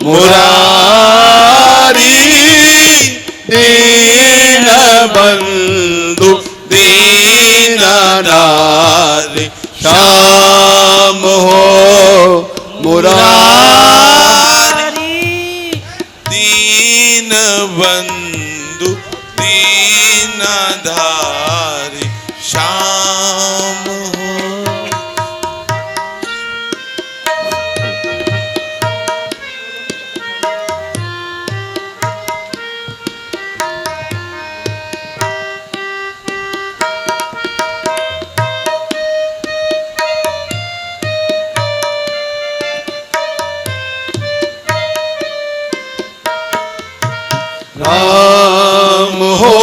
मुरारी दीन बंधु दीनदारी श्याम हो मुरारी दीन बंधु दीनदारी श्याम हो। राम हो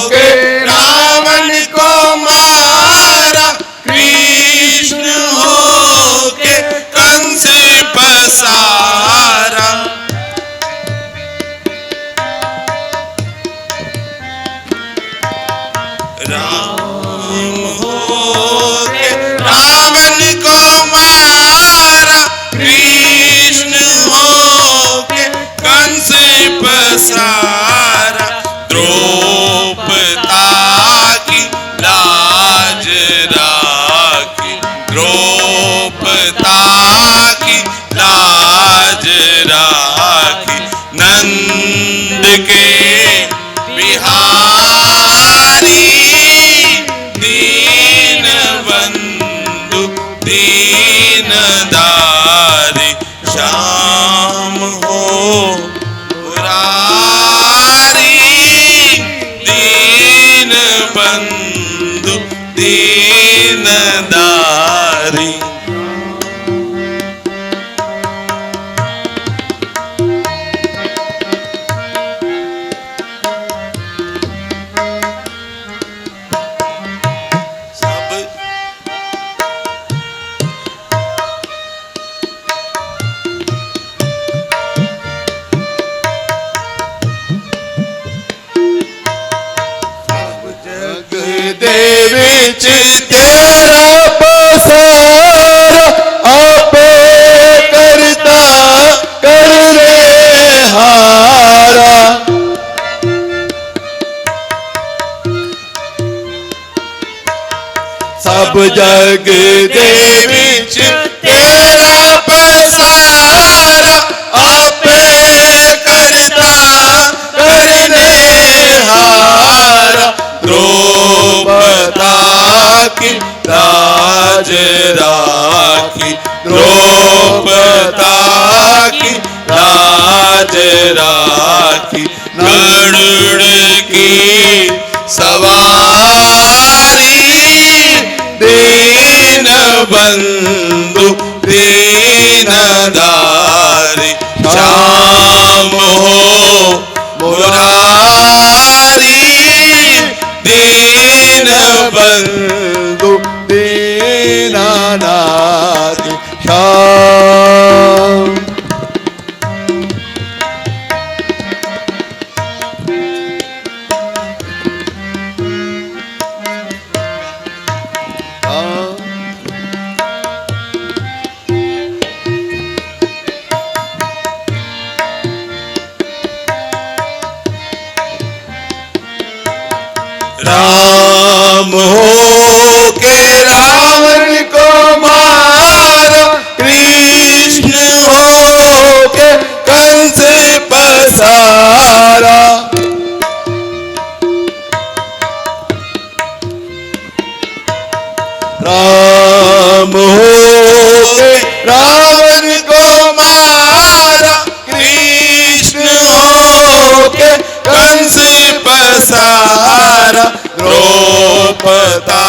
के रावण को मारा, कृष्ण हो के कंस पसारा। राम हो के रावण को मारा, कृष्ण हो के कंस पसारा। द्रौपदा की लाज राखी, द्रौपदा की लाज राखी। नंद के बिहारी दीन बंधु दीनदारी श्याम हो मुरारी दीन बंधु दीनदारी। विच तेरा पसारा, आपे करता करने हारा। सब जग दे विच तेरा पसारा, आपे करता करने हारा। द्रौपदा की लाज राखी, द्रौपदा की लाज राखी। गरुड़ की सवारी दीन बंधु दीनदारी श्याम हो मुरारी दीन बंधु दीनदारी श्याम। राम हो के रावण को मारा, कृष्ण हो के कंस पसारा। राम हो के रावण को मारा, कृष्ण हो के कंस पसारा। द्रौपदा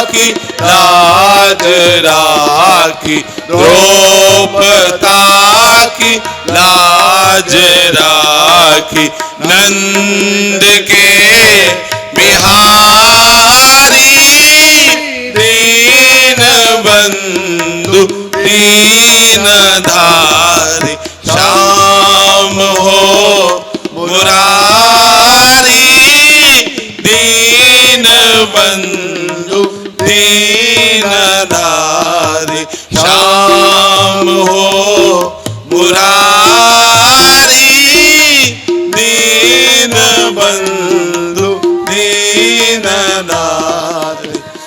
की लाज राखी, द्रौपदा की लाज राखी। नंद के बिहारी दीन बंधु दीनदारी श्याम हो मुरारी दीन बंधु दीनदारी श्याम हो मुरारी। बंधु दीननाथ।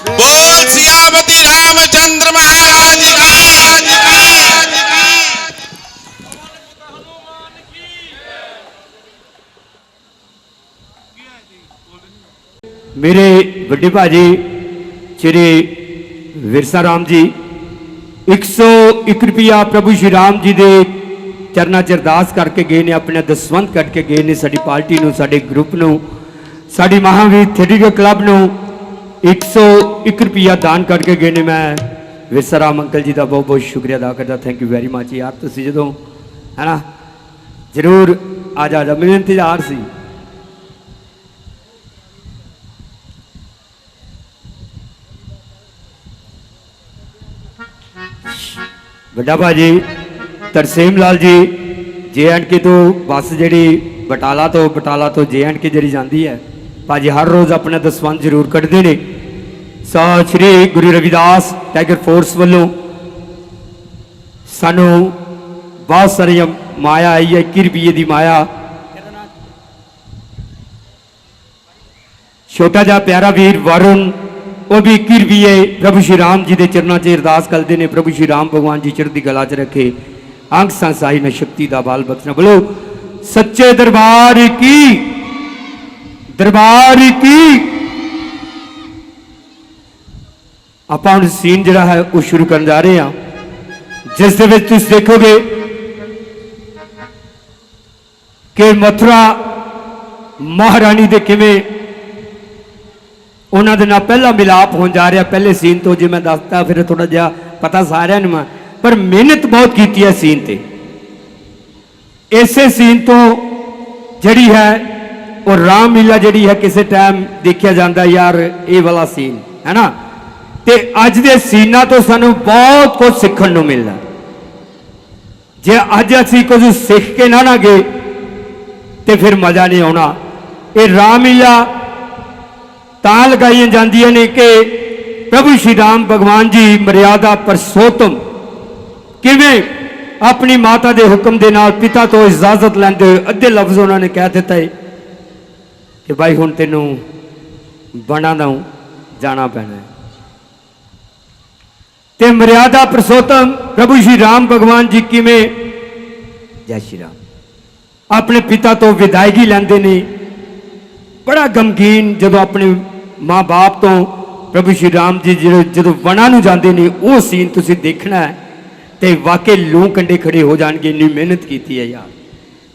बोल सियापति रामचंद्र महाराज की। मेरे बड़े भाजी श्री विरसा राम जी 101 रुपया प्रभु श्री राम जी के चरणा च अरदास करके गए ने, अपने दसवंत करके गए ने। साडी पार्टी नूं, साडे ग्रुप नूं, साडी महावीर थिएटर क्लब नूं 101 रुपया दान करके गए ने। मैं विरसा राम अंकल जी का बहुत बहुत शुक्रिया अदा करता। थैंक यू वेरी मच यार। तुसीं जदों है ना जरूर आ जा मेरे इंतजार सी। बड़ा भाजी तरसेम लाल जी JNK तो बस जी बटाला तो JNK जी जाती है। भाजी हर रोज़ अपना दसवंत जरूर कटते हैं। श्री गुरु रविदास टाइगर फोर्स वालों सानू बहुत सारी माया आई है। 21 रुपये की माया। छोटा जा प्यारा वीर वरुण वो भी 21 रुपये प्रभु श्री राम जी के चरणों से अरदास करते हैं। प्रभु श्री राम भगवान जी चढ़ती कला च रखे, अंग संसाई न शक्ति का बाल बख्शना। बोलो सच्चे दरबार की, दरबार की। आप सीन जड़ा है वो शुरू करने जा रहे हैं, जिस दे विच तुसीं देखोगे कि मथुरा महारानी दे किवें उन्होंने ना पहला मिलाप हो जा रहा। पहले सीन तो जी मैं दसता फिर थोड़ा जहा पता सारे मैं, पर मेहनत बहुत की है सीन ते। इसे सीन तो जड़ी है और रामलीला जड़ी है किसी टाइम देखा जाता यार ये वाला सीन है ना। ते अज दे सीना तो सानू बहुत कुछ सीखने को मिलता। जे अज असी कुछ सीख के ना गए तो फिर मजा नहीं आना। ये रामलीला तां लगाई जांदियां ने कि प्रभु श्री राम भगवान जी मर्यादा परसोत्तम किवें अपनी माता के हुक्म के नाल पिता तो इजाजत लैंदे हुए अद्धे लफ्ज उन्होंने कह दिता है कि भाई हुण तेनू बना दाऊं जाना पैना है। ते मर्यादा परसोत्तम प्रभु श्री राम भगवान जी किवें जय श्री राम अपने पिता तो विदायगी लैंदे ने। बड़ा गमगीन जदों अपने माँ बाप तो प्रभु श्री राम जी जो वना नूं जांदे ने वो सीन तुसीं देखना है तो वाकई लूं कंडे खड़े हो जाएंगे। इन्नी मेहनत की है यार।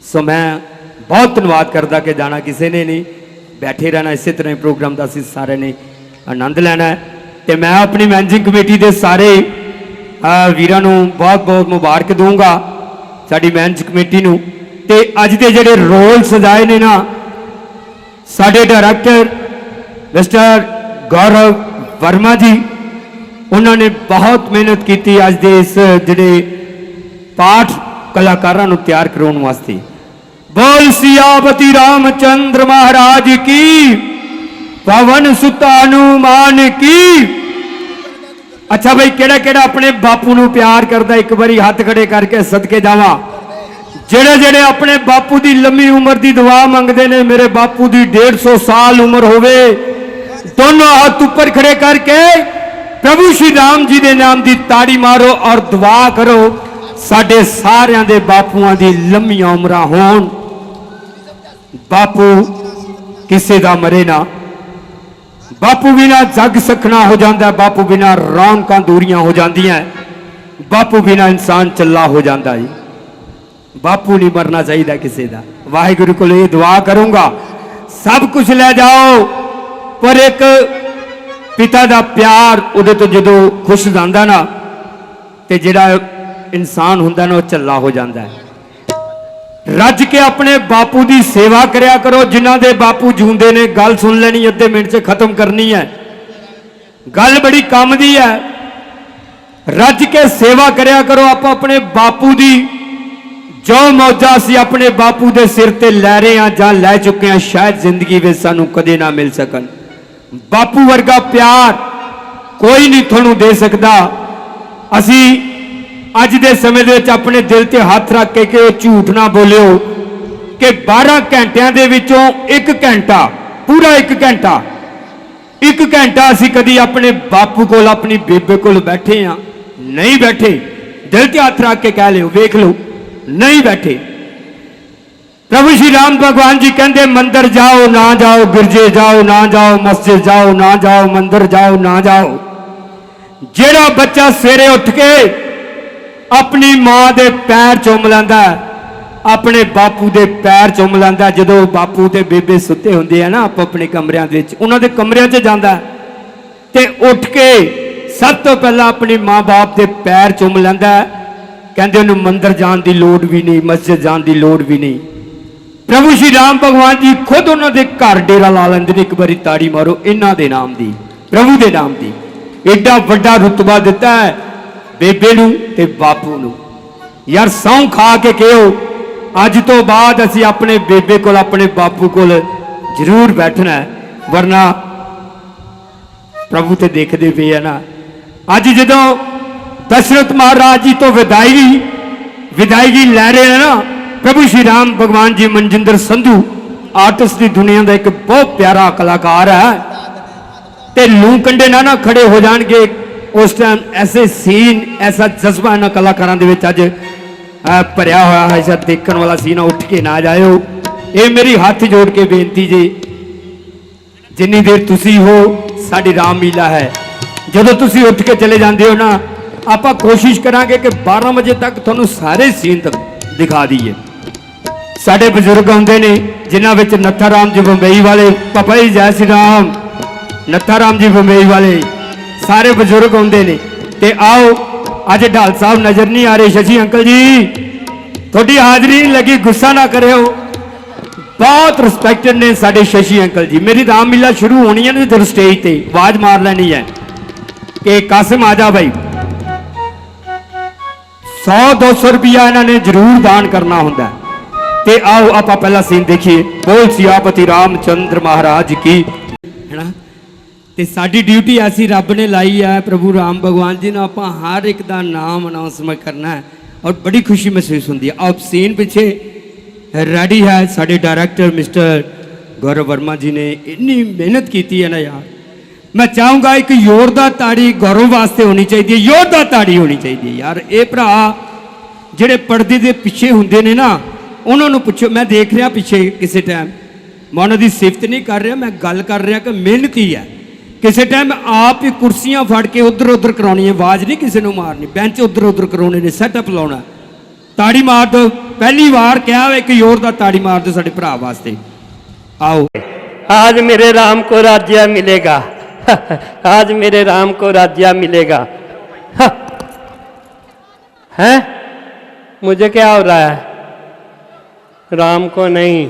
सो मैं बहुत धन्यवाद करता कि जाना किसी ने नहीं, बैठे रहना इस तरह प्रोग्राम का असीं सारे ने आनंद लैना है। तो मैं अपनी मैनेजिंग कमेटी के सारे वीरां नूं बहुत बहुत मुबारक दूंगा, साडी मैनेजिंग कमेटी नूं। ते अज दे जिहड़े रोल सजाए ने ना साडे डायरैक्टर मिस्टर गौरव वर्मा जी, उन्होंने बहुत मेहनत की अज दे इस जिहड़े पाठ कलाकारां नूं तैयार करवाउण वास्ते। बोल सियापति रामचंद्र महाराज की, पवन सुत हनुमान की। अच्छा भाई केड़ा केड़ा अपने बापू नूं प्यार करदा एक बारी हाथ खड़े करके सदके जावां। जेड़े जेड़े अपने बापू की लंबी उम्र की दुआ मंगते ने, मेरे बापू की 150 साल उम्र होवे, दोनों हाथ ऊपर खड़े करके प्रभु श्री राम जी के नाम की ताड़ी मारो और दुआ करो साडे सारियां दे बापुआं दी लंबी उम्र होण। बापू किसी का मरे ना, बापू बिना जग सखना हो जाता है, बापू बिना रौनकां दूरियां हो जांदियां, बापू बिना इंसान चला हो जाता है। बापू नहीं मरना चाहिए किसी का। वाहिगुरु को ये दुआ करूंगा सब कुछ ले जाओ पर एक पिता का प्यार उहदे तो जो खुश जाता ना तो जिहड़ा इंसान हुंदा ना वो झल्ला हो जाता है। रज के अपने बापू की सेवा करया करो। जिन्हां दे बापू जूंदे ने गल सुन लेनी अद्धे मिनट से खत्म करनी है, गल बड़ी काम दी है। रज के सेवा करया करो। आप अपने बापू की जो मौजा असीं अपने बापू के सिर ते लै रहे हैं जां लै चुके हैं शायद जिंदगी में सानू कदे ना मिल सकन। बापू वर्गा प्यार कोई नहीं तुहानू दे सकता। असी अज दे समय दे विच अपने दिल ते हाथ रख के झूठ ना बोलियो, कि 12 घंटिया के विचों 1 घंटा, पूरा 1 घंटा, 1 घंटा असी कदी अपने बापू को, अपनी बेबे को बैठे हाँ? नहीं बैठे। दिल ते हथ रख के कह लो, वेख लो, नहीं बैठे। प्रभु श्री राम भगवान जी कहते मंदिर जाओ ना जाओ, गिरजे जाओ ना जाओ, मस्जिद जाओ ना जाओ, मंदिर जाओ ना जाओ। जेड़ा बच्चा सवेरे उठ के अपनी मां के पैर चुम लैंदा, अपने बापू के पैर चुम लैंदा, जो बापू ते बेबे सुते होंदे हैं ना आप अपने कमरियां दे विच, उन्हां दे कमरियां च जांदा ते उठ के सब तो पहला अपनी मां बाप के पैर चुम लैंदा। कहंदे उन्हें मंदिर जाने की लोड़ भी नहीं, मस्जिद जाने की लोड़ भी नहीं। प्रभु श्री राम भगवान जी खुद उन्होंने घर डेरा ला लेंगे। एक बारी ताड़ी मारो इन्हों के नाम की, प्रभु के नाम की। एडा वड्डा रुतबा दिता है बेबे नूं ते बापू नूं। यार सौं खा के कहो अज तो बाद असी अपने बेबे को, अपने बापू को जरूर बैठना है, वरना प्रभु तो देखते पे है ना। अज जो दशरथ महाराज जी तो विदायगी लै रहे हैं ना, प्रभु श्री राम भगवान जी, मनजिंदर संधू आर्टिस्ट की दुनिया का एक बहुत प्यारा कलाकार है, ते लू कंडे ना खड़े हो जाएंगे उस टाइम। ऐसे सीन, ऐसा जज्बा इन्होंने कलाकारों के अज भरिया हुआ है, ऐसा देखने वाला सीन, उठ के ना जाओ। ये मेरी हाथ जोड़ के बेनती जी, जिन्नी देर तुसी हो साड़ी रामलीला है। जो तुसी उठ के चले जाते हो ना, आप कोशिश करांगे कि 12 बजे तक थोनों सारे सीन दिखा दीए। साढ़े बजुर्ग आते ने जिन्हों में नत्था राम जी बंबई वाले, पापा जी जय श्री राम, नत्था राम जी बंबई वाले सारे बजुर्ग आते ने। ते आओ अज ढाल साहब नजर नहीं आ रहे, शशि अंकल जी थोड़ी हाजरी नहीं लगी, गुस्सा ना करो। बहुत रिस्पैक्टेड ने साडे शशि अंकल जी। मेरी रामलीला शुरू होनी है ना जब स्टेज पर आवाज मार लेनी है कि कासिम आ जा भाई, 100-200 रुपया इन्होंने जरूर दान करना होंगे। ते आओ आप पहला सीन देखिए। बोल सियापति रामचंद्र महाराज की, है ना। ते साडी ड्यूटी ऐसी रब ने लाई है, प्रभु राम भगवान जी ने आप हर एक का नाम अनाउंसमेंट करना है और बड़ी खुशी महसूस होती है। आप सीन पीछे रेडी है, साडे डायरैक्टर मिस्टर गौरव वर्मा जी ने इन्नी मेहनत की है ना यार। मैं चाहूँगा एक जोरदार ताड़ी गौरव वास्ते होनी चाहिए, जोरदार ताड़ी होनी चाहिए यार। ये भरा जेडे पर्दे के पिछे होंगे ने ना, उन्होंने पूछो। मैं देख रहा पिछे किसी टाइम, मैं उन्होंने सिफत नहीं कर रहा, मैं गल कर रहा कि मेहनती है। किसी टाइम आप ही कुर्सियां फड़ के उधर उधर करानी है, आवाज़ नहीं किसी को मारनी, बेंच उधर उधर कराने ने, सैटअप लाना। ताड़ी मार दो, पहली बार क्या एक जोरदार ताड़ी मार दो साडे भरा वास्ते। आओ आज मेरे राम को राज्य मिलेगा, आज मेरे राम को राज्य मिलेगा। है मुझे क्या हो रहा है? राम को नहीं,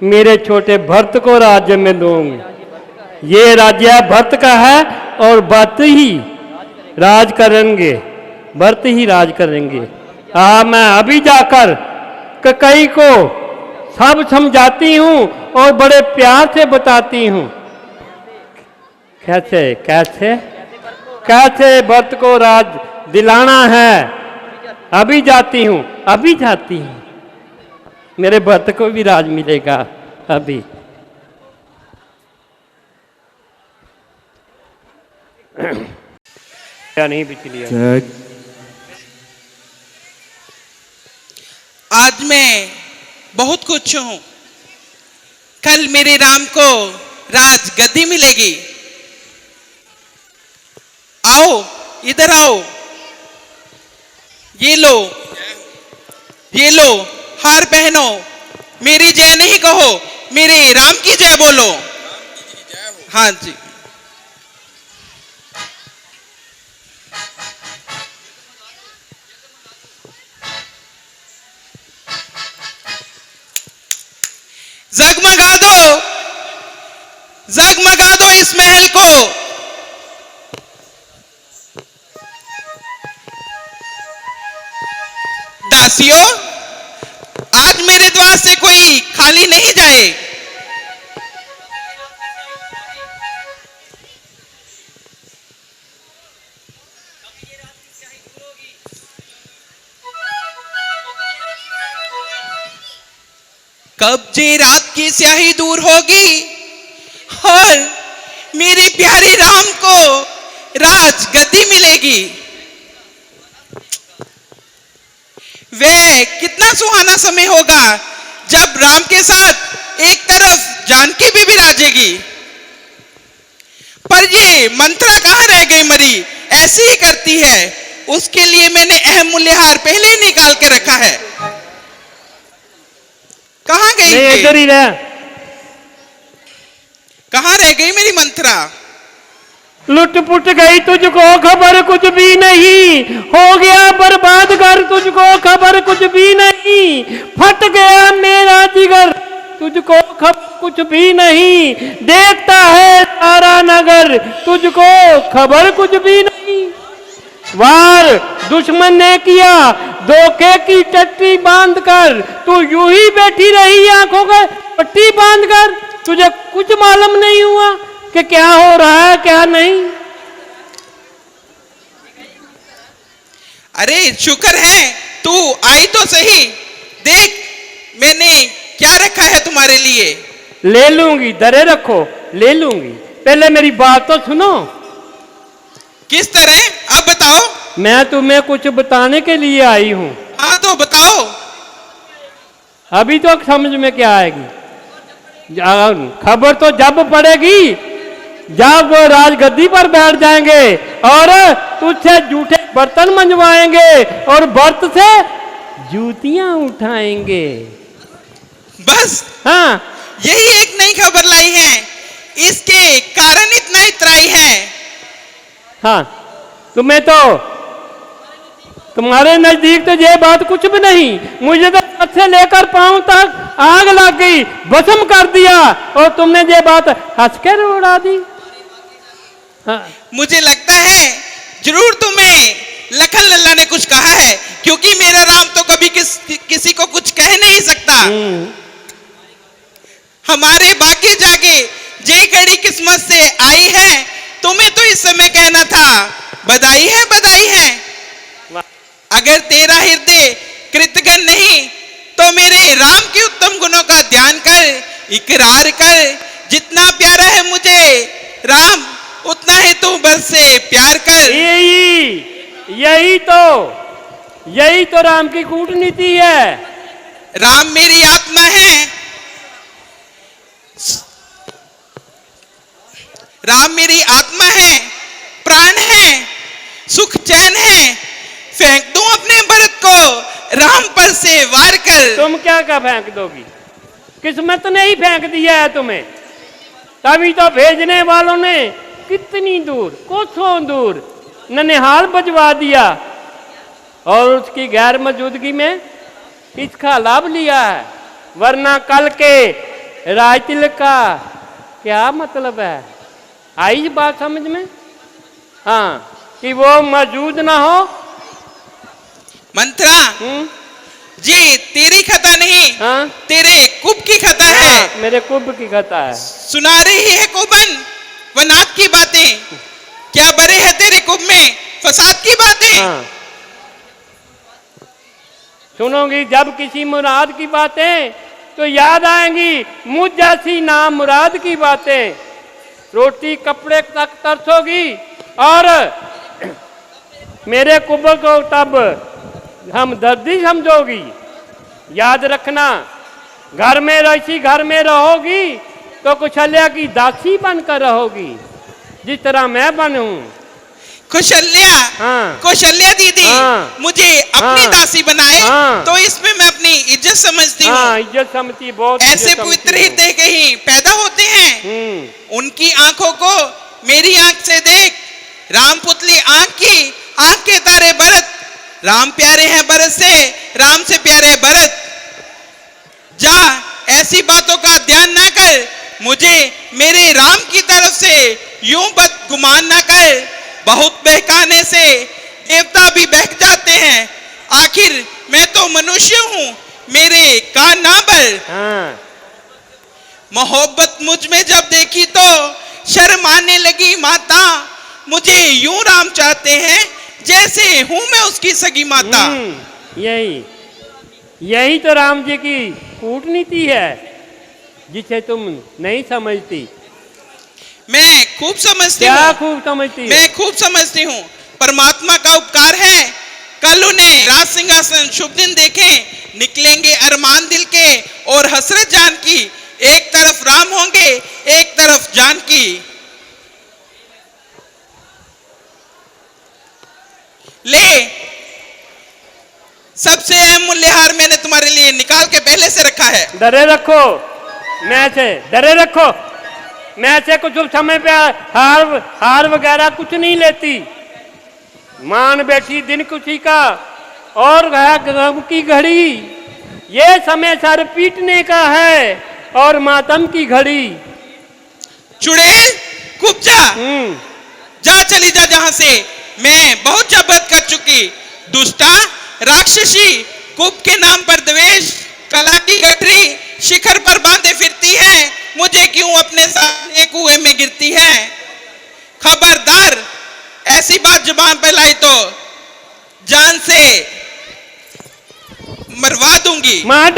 मेरे छोटे भरत को राज्य में दूंगा। ये राज्य भरत का है और भरत ही राज करेंगे, भरत ही राज करेंगे। मैं अभी जाकर कई को सब समझाती हूँ और बड़े प्यार से बताती हूँ कैसे कैसे कैसे भरत को राज दिलाना है। अभी जाती हूँ, अभी जाती हूँ, मेरे भरत को भी राज मिलेगा अभी। क्या नहीं बिचली आज मैं बहुत खुश हूं, कल मेरे राम को राज गद्दी मिलेगी। आओ इधर आओ, ये लो, ये लो हार पहनो, मेरी जय नहीं कहो, मेरे राम की जय बोलो। हाँ जी। जगमगा दो, जगमगा दो इस महल को। दासियों, आज मेरे द्वार से कोई खाली नहीं जाए। कब जे रात की स्याही दूर होगी और मेरे प्यारे राम को राज गद्दी मिलेगी। वह कितना सुहाना समय होगा जब राम के साथ एक तरफ जानकी भी विराजेगी। पर ये मंत्रा कहाँ रह गई मरी, ऐसी ही करती है। उसके लिए मैंने अहम मूल्यहार पहले ही निकाल के रखा है। कहाँ गई नहीं, ये? इधर ही रह। कहाँ रह गई मेरी मंत्रा? लुट पुट गई, तुझको खबर कुछ भी नहीं, हो गया बर्बाद घर, तुझको खबर कुछ भी नहीं, फट गया मेरा जिगर, तुझको खबर कुछ भी नहीं, देखता है सारा नगर, तुझको खबर कुछ भी नहीं। वार दुश्मन ने किया धोखे की टट्टी बांधकर, तू यूं ही बैठी रही आंखों का पट्टी बांधकर, तुझे कुछ मालूम नहीं हुआ कि क्या हो रहा है क्या नहीं। अरे शुक्र है तू आई तो सही। देख मैंने क्या रखा है तुम्हारे लिए। ले लूंगी, डरे रखो, ले लूंगी, पहले मेरी बात तो सुनो। किस तरह, अब बताओ। मैं तुम्हें कुछ बताने के लिए आई हूं। हाँ तो बताओ। अभी तो समझ में क्या आएगी, खबर तो जब पड़ेगी जब वो राजगद्दी पर बैठ जाएंगे और तुझसे जूठे बर्तन मंजवाएंगे और बर्त से जूतियां उठाएंगे। बस हाँ, यही एक नई खबर लाई है, इसके कारण इतना इतराई है। हाँ, तुम्हें तो तुम्हारे नजदीक तो ये बात कुछ भी नहीं, मुझे तो हाथ से लेकर पांव तक आग लग गई, भस्म कर दिया, और तुमने ये बात हंस कर उड़ा दी। हाँ, मुझे लगता है जरूर तुम्हें लखन लल्ला ने कुछ कहा है, क्योंकि मेरा राम तो कभी किसी को कुछ कह नहीं सकता। हमारे बाकी जाके जे घड़ी किस्मत से आई है, तुम्हें तो इस समय कहना था बधाई है बधाई है। अगर तेरा हृदय कृतघ्न नहीं तो मेरे राम के उत्तम गुणों का ध्यान कर, इकरार कर, जितना प्यारा है मुझे राम उतना ही तू बस से प्यार कर। यही तो राम की कूटनीति है। राम मेरी आत्मा है, राम मेरी आत्मा है, प्राण है, सुख चैन है। फेंक दूं अपने भरत को राम पर से वार कर। तुम क्या फेंक दोगी, किस्मत ने ही फेंक दिया है तुम्हें। तभी तो भेजने वालों ने कितनी दूर, कोसों दूर ननिहाल बजवा दिया और उसकी गैर मौजूदगी में इसका लाभ लिया है। वरना कल के राजतिलक का क्या मतलब है? आई बात समझ में? हाँ, कि वो मौजूद ना हो। मंत्रा जी तेरी खता नहीं, हाँ? तेरे कुब की खता हाँ, है। मेरे कुब की खता है। सुना रही है कुबन वनात की बातें, क्या बरे है तेरे कुब में फसाद की बातें। हाँ। सुनोगी जब किसी मुराद की बातें तो याद आएंगी मुझ जैसी नाम मुराद की बातें। रोटी कपड़े तक तरसोगी और मेरे कुब को तब हमदर्दी समझोगी। याद रखना, घर में रहोगी तो कुशल्या की दासी बनकर रहोगी, जिस तरह मैं बनूं। कौशल्या, हाँ। कौशल्या दीदी, हाँ। मुझे अपनी हाँ। दासी बनाए, हाँ। तो इसमें मैं अपनी इज्जत समझती हूँ। हाँ, इज्जत समझती, बहुत ऐसे इज्जत पवित्र समझती हूँ। हृदय कहीं पैदा होते हैं। उनकी आंखों को मेरी आंख से देख, राम पुतली आंख की, आंख के तारे भरत, राम प्यारे हैं भरत से, राम से प्यारे भरत। जा ऐसी बातों का ध्यान ना कर, मुझे मेरे राम की तरफ से यूं बदगुमान ना कर। बहुत बहकाने से देवता भी बहक जाते हैं, आखिर मैं तो मनुष्य हूँ, मेरे कान ना भर। हाँ। मोहब्बत मुझ में जब देखी तो शर्म आने लगी माता, मुझे यूं राम चाहते हैं जैसे हूं मैं उसकी सगी माता। यही तो राम जी की कूटनीति है जिसे तुम नहीं समझती। मैं खूब समझती क्या हूँ, खूब समझती है? मैं खूब समझती हूँ। परमात्मा का उपकार है। कल उन्हें राज सिंहासन शुभ दिन देखें, निकलेंगे अरमान दिल के और हसरत जान की। एक तरफ राम होंगे, एक तरफ जानकी। ले, सबसे अहम मूल्यहार मैंने तुम्हारे लिए निकाल के पहले से रखा है। डरे रखो, मैं से डरे रखो। मैं से कुछ समय पे हार वगैरह कुछ नहीं लेती। मान बैठी दिन खुशी का और है गम की घड़ी। ये समय सर पीटने का है और मातम की घड़ी। चुड़ैल कूद जा, जा चली जा जहां से। मैं बहुत जबरत कर चुकी। दुष्टा राक्षसी कुप के नाम पर द्वेष, कला की गठरी शिखर पर बांधे फिरती है। मुझे क्यों अपने सामने कुएं में गिरती है। खबरदार, ऐसी बात जुबान पे लाई तो जान से मरवा दूंगी। मार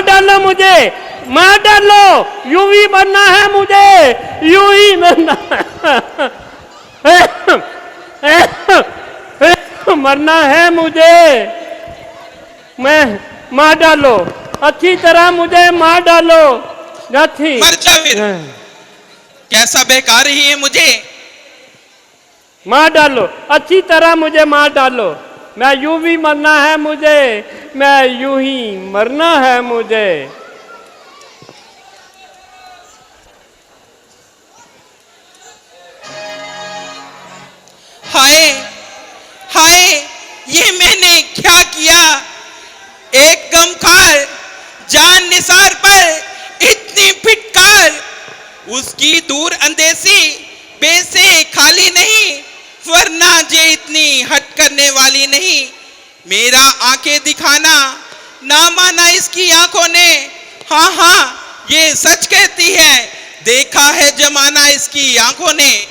डालो मुझे, मार डालो। यूं ही मरना है मुझे, यूं ही मरना मरना है मुझे। मैं मार डालो, अच्छी तरह मुझे मार डालो। अच्छी मर जा फिर। कैसा बहका रही है मुझे। मार डालो, अच्छी तरह मुझे मार डालो। मैं यूं भी मरना है मुझे, मैं यूं ही मरना है मुझे। हाय हाय, ये मैंने क्या किया। एक गमखार जान निसार पर इतनी फिटकार। उसकी दूर अंदेसी बेसे खाली नहीं, वरना जे इतनी हट करने वाली नहीं। मेरा आंखें दिखाना ना माना इसकी आंखों ने। हाँ हाँ, ये सच कहती है, देखा है जमाना इसकी आंखों ने।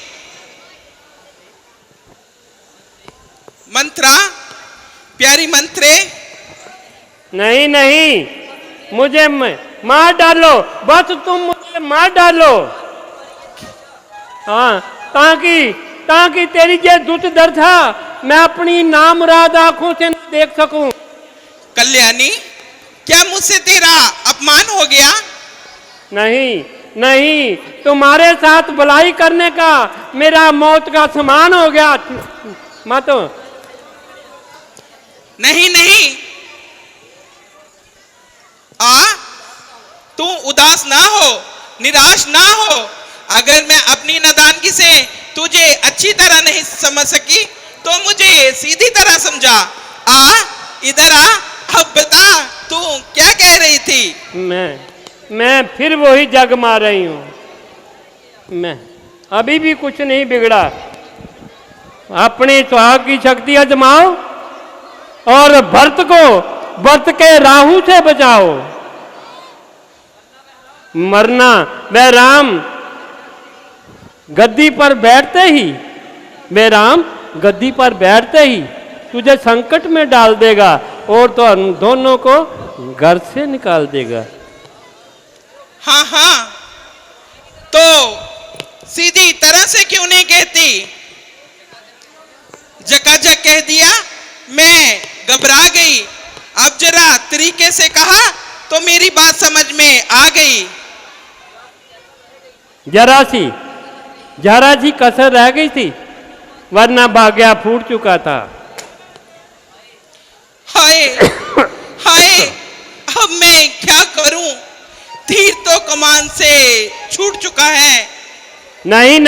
मंत्रा, प्यारी मंत्रे। नहीं नहीं, मुझे मार डालो, बस तुम मुझे मार डालो। हाँ, ताकि तेरी जो दुष्ट दर्द था मैं अपनी नामुराद आंखों से न देख सकूं। कल्याणी, क्या मुझसे तेरा अपमान हो गया। नहीं नहीं, तुम्हारे साथ भलाई करने का मेरा मौत का समान हो गया। मत। नहीं नहीं, तू उदास ना हो, निराश ना हो। अगर मैं अपनी नादानगी से तुझे अच्छी तरह नहीं समझ सकी तो मुझे सीधी तरह समझा। इधर आ, अब बता तू क्या कह रही थी। मैं फिर वही जग मार रही हूं। मैं अभी भी कुछ नहीं बिगड़ा। अपने सुहाग की शक्ति आजमाओ और भरत के राहु से बचाओ। मरना मैं राम गद्दी पर बैठते ही तुझे संकट में डाल देगा और तो हम दोनों को घर से निकाल देगा। हाँ हाँ, तो सीधी तरह से क्यों नहीं कहती। जकाजक कह दिया, मैं घबरा गई। अब जरा तरीके से कहा तो मेरी बात समझ में आ गई। जरा सी कसर रह गई थी, वरना भाग्य फूट चुका था। हाय हाय, अब मैं क्या करूं। तीर तो कमान से छूट चुका है। नहीं,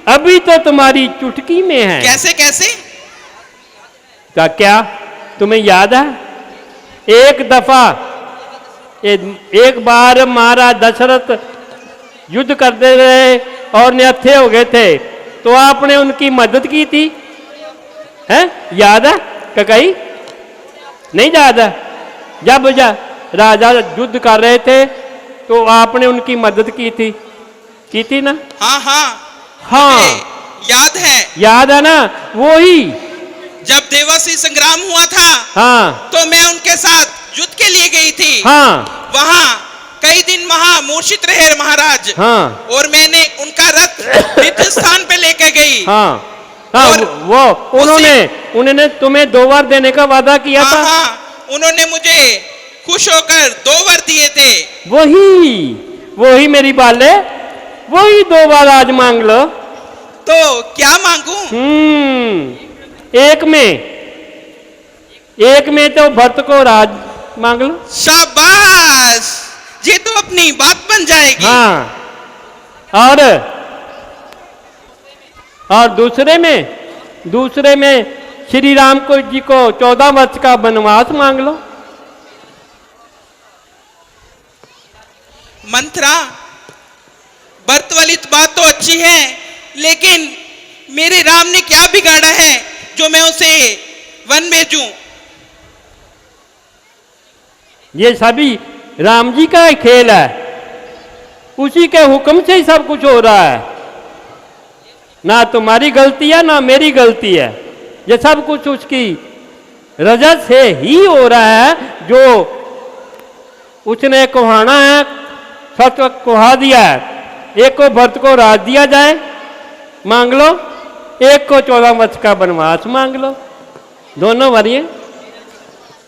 अभी तो तुम्हारी चुटकी में है। कैसे कैसे। क्या तुम्हें याद है, एक बार महाराजा दशरथ युद्ध करते रहे और निहत्थे हो गए थे, तो आपने उनकी मदद की थी, है? याद है कई? नहीं याद है? जब राजा युद्ध कर रहे थे तो आपने उनकी मदद की थी ना। हाँ, याद है ना। वही जब देवासी संग्राम हुआ था, हाँ, तो मैं उनके के साथ युद्ध के लिए गई थी। हाँ वहाँ कई दिन मूर्छित रहे महाराज। हाँ और मैंने उनका रथ तीर्थ स्थान पे लेके गई। हाँ हाँ और वो उन्होंने तुम्हें 2 बार देने का वादा किया था। हाँ, उन्होंने मुझे खुश होकर 2 वर दिए थे। वही मेरी बाले, वही 2 बार आज मांग लो। तो क्या मांगू? एक में तो भक्त को राज मांग लो। शाबाश, ये तो अपनी बात बन जाएगी। हाँ, और दूसरे में श्री राम को जी को 14 वर्ष का वनवास मांग लो। मंत्रा, व्रत वाली बात तो अच्छी है, लेकिन मेरे राम ने क्या बिगाड़ा है जो मैं उसे वन भेजूं? ये सभी राम जी का खेल है, उसी के हुक्म से ही सब कुछ हो रहा है। ना तुम्हारी गलती है ना मेरी गलती है, ये सब कुछ उसकी रजत से ही हो रहा है। जो उसने कुहाना है, सत्य कुहा दिया है। एक को भरत को राज दिया जाए मांग लो, एक को 14 वर्ष का वनवास मांग लो, दोनों वरिए।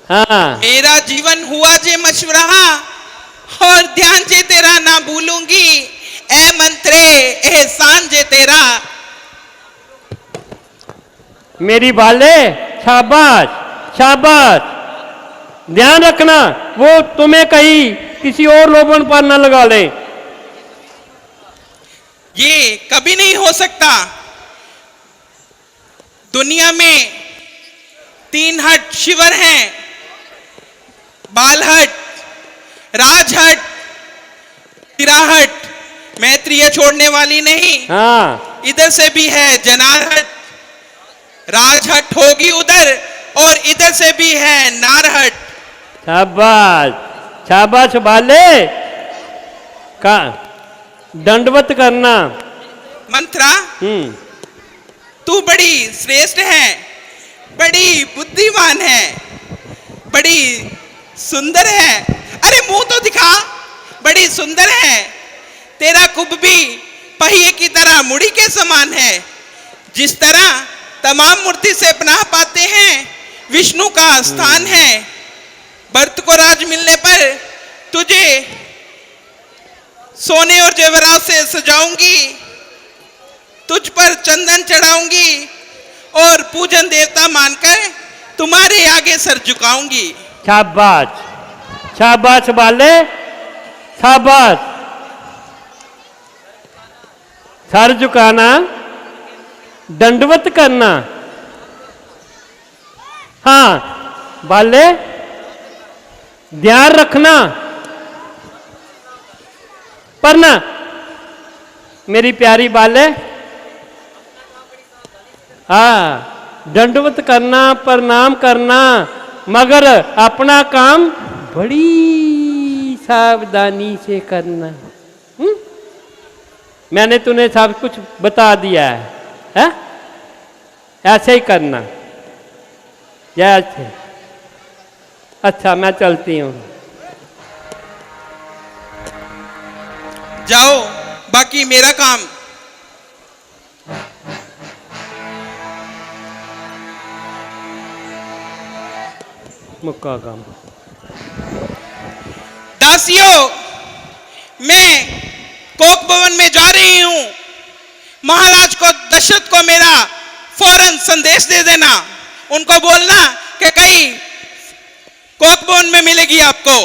हाँ, मेरा जीवन हुआ जे मशवरा और ध्यान जे तेरा ना भूलूंगी, ए मंत्रे एहसान जे तेरा। मेरी बाले, शाबाश शाबाश, ध्यान रखना वो तुम्हें कहीं किसी और लोभन पर न लगा ले। ये कभी नहीं हो सकता। दुनिया में 3 हट शिवर हैं, बालहट, राजहट, तिराहट। मैत्रिय छोड़ने वाली नहीं। हाँ, इधर से भी है जनारहट, राजहट होगी उधर, और इधर से भी है नारहट। शाबाश शाबाश बाले, का दंडवत करना। मंत्रा, तू बड़ी श्रेष्ठ है, बड़ी बुद्धिमान है, बड़ी सुंदर है। अरे मुंह तो दिखा, बड़ी सुंदर है। तेरा कुब भी पहिए की तरह मुड़ी के समान है। जिस तरह तमाम मूर्ति से पनाह पाते हैं, विष्णु का स्थान है। भरत को राज मिलने पर तुझे सोने और जेवरात से सजाऊंगी, तुझ पर चंदन चढ़ाऊंगी और पूजन देवता मानकर तुम्हारे आगे सर झुकाऊंगी। शाबाश शाबाश बाले, शाबाश। सर झुकाना, दंडवत करना। हाँ बाले, ध्यान रखना, पर ना मेरी प्यारी बाले, हाँ दंडवत करना, प्रणाम करना, मगर अपना काम बड़ी सावधानी से करना। मैंने तुम्हें सब कुछ बता दिया है? ऐसे ही करना, जैसे। अच्छा, मैं चलती हूँ। जाओ, बाकी मेरा काम। मुक्का काम। दासियों, मैं कोक भवन में जा रही हूं। महाराज को, दशरथ को मेरा फौरन संदेश दे देना। उनको बोलना कि कहीं कोक भवन में मिलेगी आपको।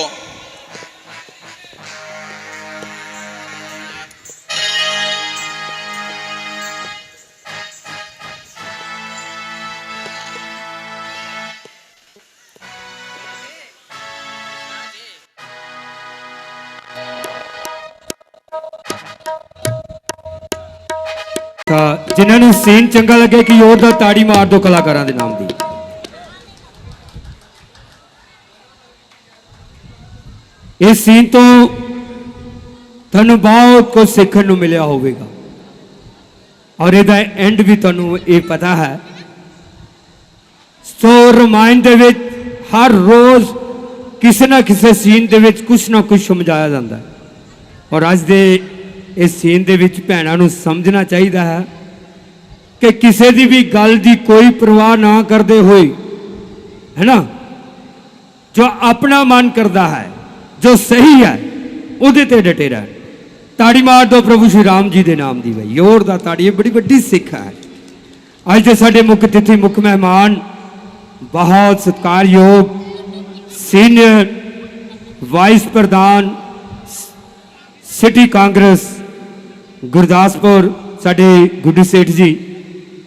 ਤਾਂ ਜਿਨ੍ਹਾਂ ਨੂੰ ਸੀਨ ਚੰਗਾ ਲੱਗੇ ਕਿ ਜ਼ੋਰਦਾਰ ਤਾੜੀ ਮਾਰ ਦਿਓ ਕਲਾਕਾਰਾਂ ਦੇ ਨਾਮ ਦੀ। ਇਸ ਸੀਨ ਤੋਂ ਤੁਹਾਨੂੰ ਬਹੁਤ ਕੁਝ ਸਿੱਖਣ ਨੂੰ ਮਿਲਿਆ ਹੋਵੇਗਾ ਔਰ ਇਹਦਾ ਐਂਡ ਵੀ ਤੁਹਾਨੂੰ ਇਹ ਪਤਾ ਹੈ। ਸੋ ਰਾਮਾਇਣ ਦੇ ਵਿੱਚ ਹਰ ਰੋਜ਼ ਕਿਸੇ ਨਾ ਕਿਸੇ ਸੀਨ ਦੇ ਵਿੱਚ ਕੁਛ ਨਾ ਕੁਛ ਸਮਝਾਇਆ ਜਾਂਦਾ ਹੈ। ਔਰ ਅੱਜ ਦੇ ਇਸ ਸੀਨ ਦੇ ਵਿੱਚ ਭੈਣਾਂ ਨੂੰ ਸਮਝਣਾ ਚਾਹੀਦਾ ਹੈ ਕਿ ਕਿਸੇ ਦੀ ਵੀ ਗੱਲ ਦੀ ਕੋਈ ਪਰਵਾਹ ਨਾ ਕਰਦੇ ਹੋਏ, है ना, जो अपना मन करता है, जो सही है, ਉਹਦੇ ਤੇ ਡਟੇ ਰਹਿਣ। ਤਾੜੀ ਮਾਰ ਦਿਓ ਪ੍ਰਭੂ ਸ਼੍ਰੀ ਰਾਮ ਜੀ ਦੇ ਨਾਮ ਦੀ ਬਈ, ਜ਼ੋਰਦਾਰ ਤਾੜੀ। ਇਹ ਬੜੀ ਵੱਡੀ ਸਿੱਖ ਹੈ। ਅੱਜ ਦੇ ਸਾਡੇ ਮੁੱਖ ਅਤਿਥੀ, ਮੁੱਖ ਮਹਿਮਾਨ, ਬਹੁਤ ਸਤਿਕਾਰਯੋਗ ਸੀਨੀਅਰ ਵਾਈਸ ਪ੍ਰਧਾਨ ਸਿਟੀ ਕਾਂਗਰਸ ਗੁਰਦਾਸਪੁਰ ਸਾਡੇ ਗੁੱਡੀ ਸੇਠ ਜੀ,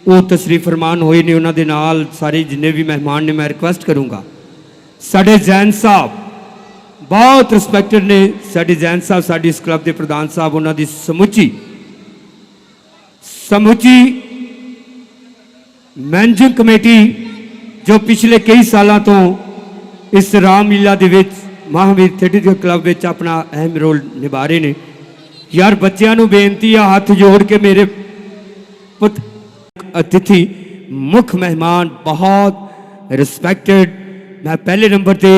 ਉਹ ਤਸ਼ਰੀਫ ਫਰਮਾਨ ਹੋਏ ਨੇ। ਉਹਨਾਂ ਦੇ ਨਾਲ ਸਾਰੇ ਜਿੰਨੇ ਵੀ ਮਹਿਮਾਨ ਨੇ, ਮੈਂ ਰਿਕੁਐਸਟ ਕਰੂੰਗਾ। ਸਾਡੇ ਜੈਨ ਸਾਹਿਬ ਬਹੁਤ ਰਿਸਪੈਕਟਡ ਨੇ, ਸਾਡੇ ਜੈਨ ਸਾਹਿਬ ਸਾਡੀ ਇਸ ਕਲੱਬ ਦੇ ਪ੍ਰਧਾਨ ਸਾਹਿਬ, ਉਹਨਾਂ ਦੀ ਸਮੁੱਚੀ ਮੈਨੇਜਿੰਗ ਕਮੇਟੀ ਜੋ ਪਿਛਲੇ ਕਈ ਸਾਲਾਂ ਤੋਂ ਇਸ ਰਾਮਲੀਲਾ ਦੇ ਵਿੱਚ ਮਹਾਂਵੀਰ ਥੀਏਟਰ ਕਲੱਬ ਵਿੱਚ ਆਪਣਾ ਅਹਿਮ ਰੋਲ ਨਿਭਾ ਰਹੇ ਨੇ। ਯਾਰ ਬੱਚਿਆਂ ਨੂੰ ਬੇਨਤੀ ਆ, ਹੱਥ ਜੋੜ ਕੇ ਮੇਰੇ ਪੁੱਤ अतिथि मुख्य मेहमान बहुत रिस्पैक्टेड, मैं पहले नंबर पे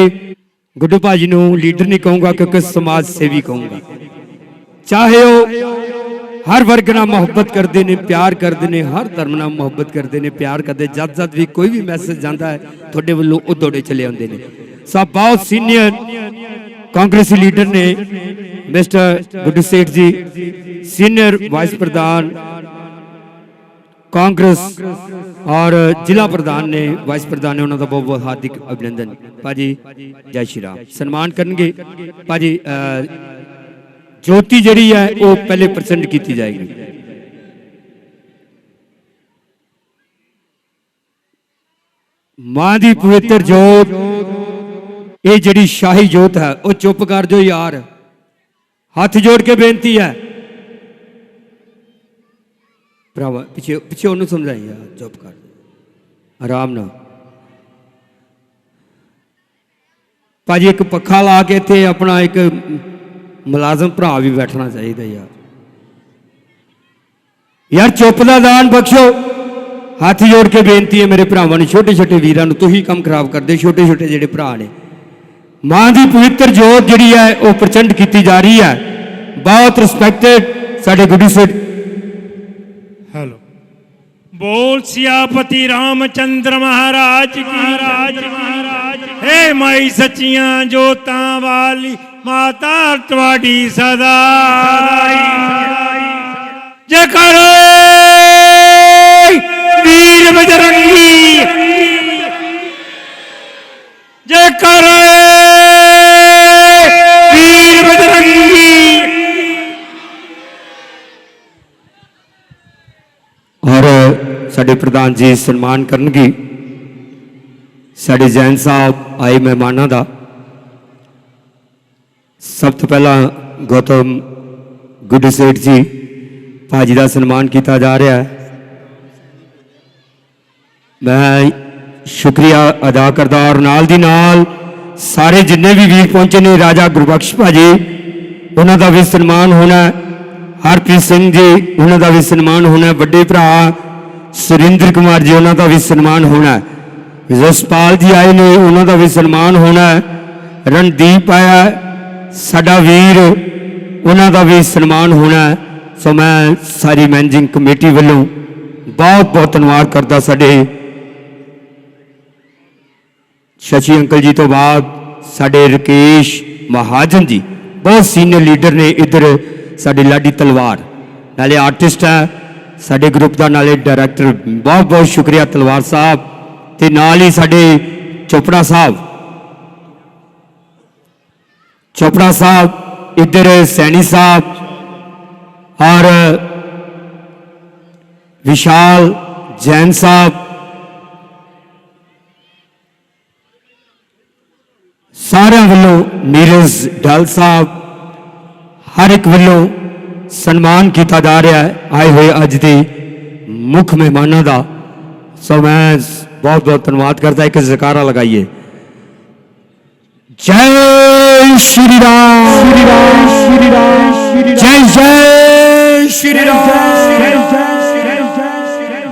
गुड्डू भाजी नूं लीडर नहीं कहूँगा क्योंकि समाज सेवी कहूँगा। चाहे वो हर वर्ग नाल मुहब्बत करते हैं, प्यार करते हैं, हर धर्म नाल मुहब्बत करते हैं, प्यार करते। जद जद भी कोई भी मैसेज जाता है थोड़े वालों वो दौड़े चले आते हैं। सब बहुत सीनियर कांग्रेसी लीडर ने मिस्टर गुड्डू सेठ जी, सीनियर वाइस प्रधान कांग्रेस और जिला प्रधान ने, वाइस प्रधान ने, उन्होंने बहुत बहुत हार्दिक अभिनंदन। भाजी जय श्री राम। सन्मान करेंगे भाजी। ज्योति जी है वो पहले प्रसन्न की जाएगी। मां की पवित्र जोत, ये जी शाही जोत है, वो चुप कर जो यार, हाथ जोड़ के बेनती है भरावा, पिछे पिछे उन्होंने समझाई यार, चुप कर, आराम ना। भाजी एक पखा ला के इत्थे अपना एक मुलाजम भरा भी बैठना चाहिए यार। यार चुप का दान बख्शो। हाथ जोड़ के बेनती है मेरे भरावां नूं, छोटे छोटे वीरां नूं, तुसीं काम खराब करदे, छोटे छोटे जिहड़े भरा ने। मां की पवित्र जोत जिहड़ी है वो प्रचंड की जा रही है। बहुत रिस्पैक्टेड साडे गुड्डू सेठ। हेलो, बोल सियापति रामचंद्र महाराज की। हे माई सचियां जोतां वाली माता तुहाडी सदा जय करो वीर बजरंगी, जय करो वीर बजरंगी। और साडे प्रधान जी सन्मान करनगे साडे जैन साहब आए मेहमानों का। सब तो पहला गौतम गुड्डू सेठ जी भाजी का सन्मान किया जा रहा है। मैं शुक्रिया अदा करता और नाल दी नाल सारे जिन्ने भी वीर पहुंचे ने, राजा गुरबख्श भाजी उन्हों का भी सन्मान होना है, हरप्रीत सिंह जी उन्हों का भी सन्मान होना है, बड़े भरा सुरेंद्र कुमार जी उन्हों का भी सन्मान होना है, जसपाल जी आए ने उन्हों का भी सन्मान होना है, रणदीप आया साडा वीर उन्हों का भी सन्मान होना है। सो मैं सारी मैनेजिंग कमेटी वालों बहुत बहुत धन्यवाद करता। साडे शशि अंकल जी तो बाद साडे राकेश महाजन जी बहुत सीनियर लीडर ने, इधर साडे लाडी तलवार नाले आर्टिस्ट है साडे ग्रुप का, नाले डायरैक्टर, बहुत बहुत शुक्रिया तलवार साहब। ते नाल ही साडे चोपड़ा साहब, इधर सैनी साहब और विशाल जैन साहब, सारे वालों नीरज डल साहब, हर एक वालों सन्मान किया जा रहा है आए हुए अज के मुख्य मेहमानों का। सो मैं बहुत बहुत धन्यवाद करता। एक जयकारा लगाइए, जय श्री राम, श्री राम, श्री राम, जय जय श्री राम,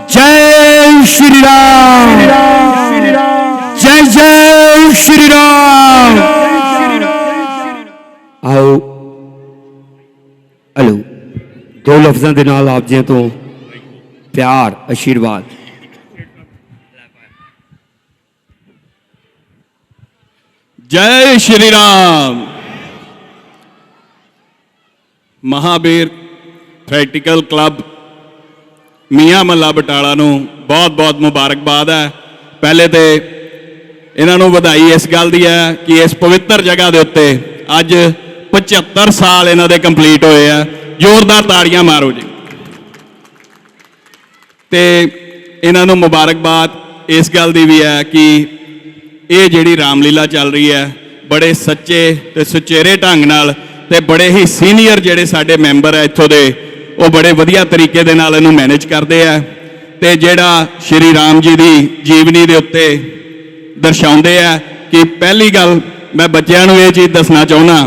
जय श्री राम, जय जय श्री राम। ਲਫ਼ਜ਼ਾਂ ਦੇ ਨਾਲ ਆਪ ਜੀ ਤੋਂ ਪਿਆਰ ਆਸ਼ੀਰਵਾਦ। जय श्री राम। महावीर थ्रैटिकल क्लब मियाँ मल्ला बटाला नूं बहुत बहुत मुबारकबाद है। पहले तो इन्हां नूं वधाई इस गल दी है कि इस पवित्र जगह के उत्ते अज 75 साल इन्हां दे कंप्लीट होए हैं। जोरदार ताड़ियां मारो जी। ते इन्हां नूं मुबारकबाद इस गल दी भी है कि ये जिहड़ी रामलीला चल रही है बड़े सच्चे ते सुचेरे ढंग नाल ते बड़े ही सीनियर जिहड़े साडे मैंबर है इत्थों दे वो बड़े वधिया तरीके दे नाल इहनूं मैनेज करते हैं। ते जिहड़ा श्री राम जी की जीवनी दे उत्ते दर्शाउंदे है कि पहली गल मैं बच्चों नूं ये चीज़ दसना चाहुंदा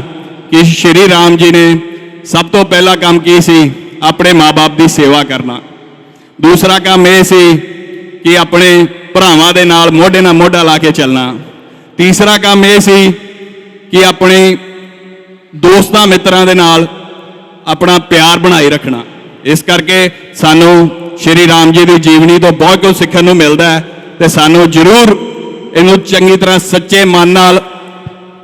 कि श्री राम जी ने सब तो पहला काम की सी अपने माँ बाप की सेवा करना। दूसरा काम ये सी कि अपने भरावां दे नाल मोढे नाल मोढा ला के चलना। तीसरा काम ये सी कि अपने दोस्तां मित्रां दे नाल अपना प्यार बनाई रखना। इस करके सानू श्री राम जी की जीवनी तो बहुत कुछ सीखण नूं मिलदा है ते सानू जरूर इहनूं चंगी तरह सच्चे मन नाल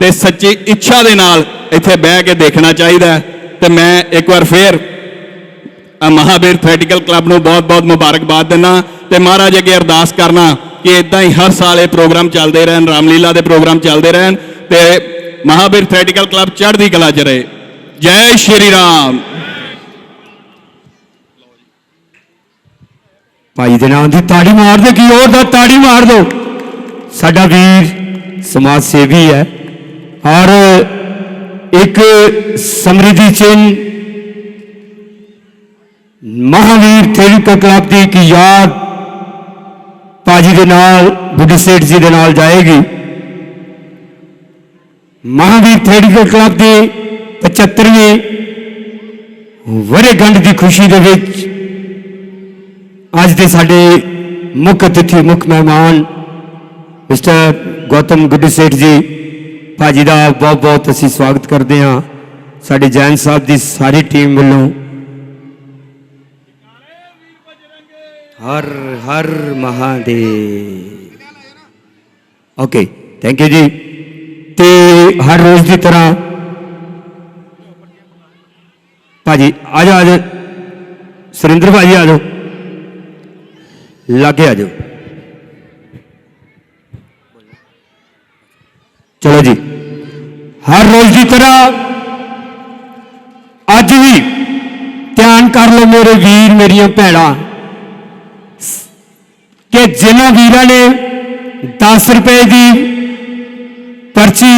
ते सच्ची इच्छा दे नाल इत्थे बह के देखना चाहिए। ते मैं एक बार फिर महावीर थ्रैटिकल क्लब नूं बहुत बहुत मुबारकबाद देना ते महाराज अगे अरदास करना कि इदां ही हर साल ये प्रोग्राम चलते रहन, रामलीला के प्रोग्राम चलते रहन ते महावीर थ्रैटिकल क्लब चढ़दी कला च रहे। जय श्री राम। भाई दे नाम की ताड़ी मार दो, की और दा ताड़ी मार दो। साडा वीर समाज सेवी है और एक समृद्धि चिन्ह महावीर थ्रैटिकल क्लब की एक याद पाजी दे नाल बुढ़ी सेठ जी दे नाल जाएगी। महावीर थ्रैटिकल क्लब की 75वीं वर्षगंढ की खुशी दे विच अज दे साडे मुख अतिथि मुख मेहमान मिस्टर गौतम गुड्डी सेठ जी भाजी का बहुत बहुत असीं स्वागत करते हैं। साडे जैन साहब की सारी टीम वालों हर हर महादेव। ओके थैंक यू जी। ते हर रोज की तरह भाजी आ जाओ, आ जाओ सुरेंद्र भाजी आ जाओ, लागे आ जाओ। चलो जी, हर रोज की तरह अज भी ध्यान कर लो मेरे वीर मेरिया भैणां कि जिन्हों वीरों ने 10 रुपए की पर्ची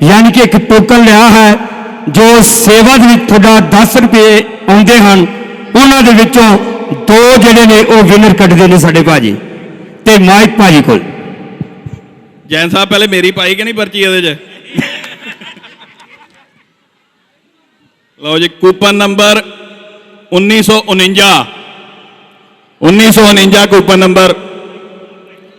यानी कि एक टोकन लिया है जो सेवा थोड़ा 10 रुपए आते हैं उन्होंने दो जड़े ने वो विनर कटते हैं साढ़े भाजी ते माइक भाजी को। जैन साहब पहले मेरी पाई कि नहीं पर्ची ये लो जी। Coupon number 1949 coupon number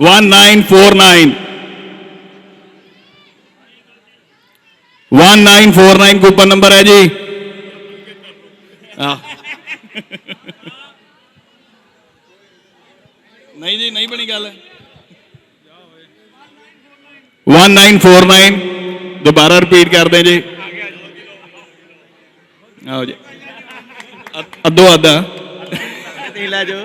1949 coupon number है जी। नहीं जी नहीं बनी गल। 1949 दोबारा रिपीट कर दें जी। आओ जी अद्धो अद्धा ला जो।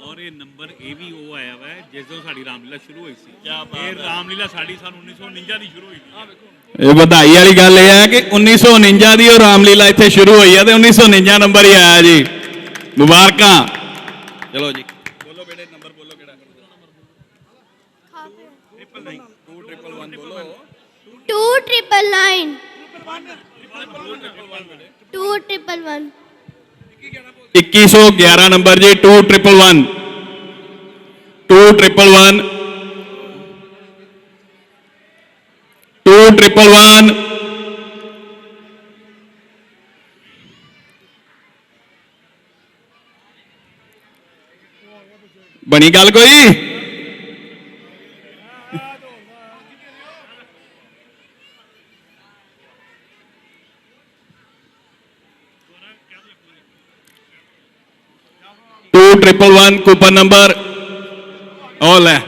और ये नंबर ये भी वो आया हुआ है जिस दिन साड़ी रामलीला शुरू हुई सी। क्या बात है। रामलीला साड़ी सन 1949 दी शुरू हुई थी। ये बधाई वाली गल यह है कि 1949 दी और रामलीला इत्थे शुरू हुई है तो 1949 नंबर ही आया जी। मुबारक। चलो जी बोलो बेटे नंबर बोलो केड़ा। 299 211 2111 नंबर जी। 211 211 211 बनी गल कोई? टू 111 कूपन नंबर और लै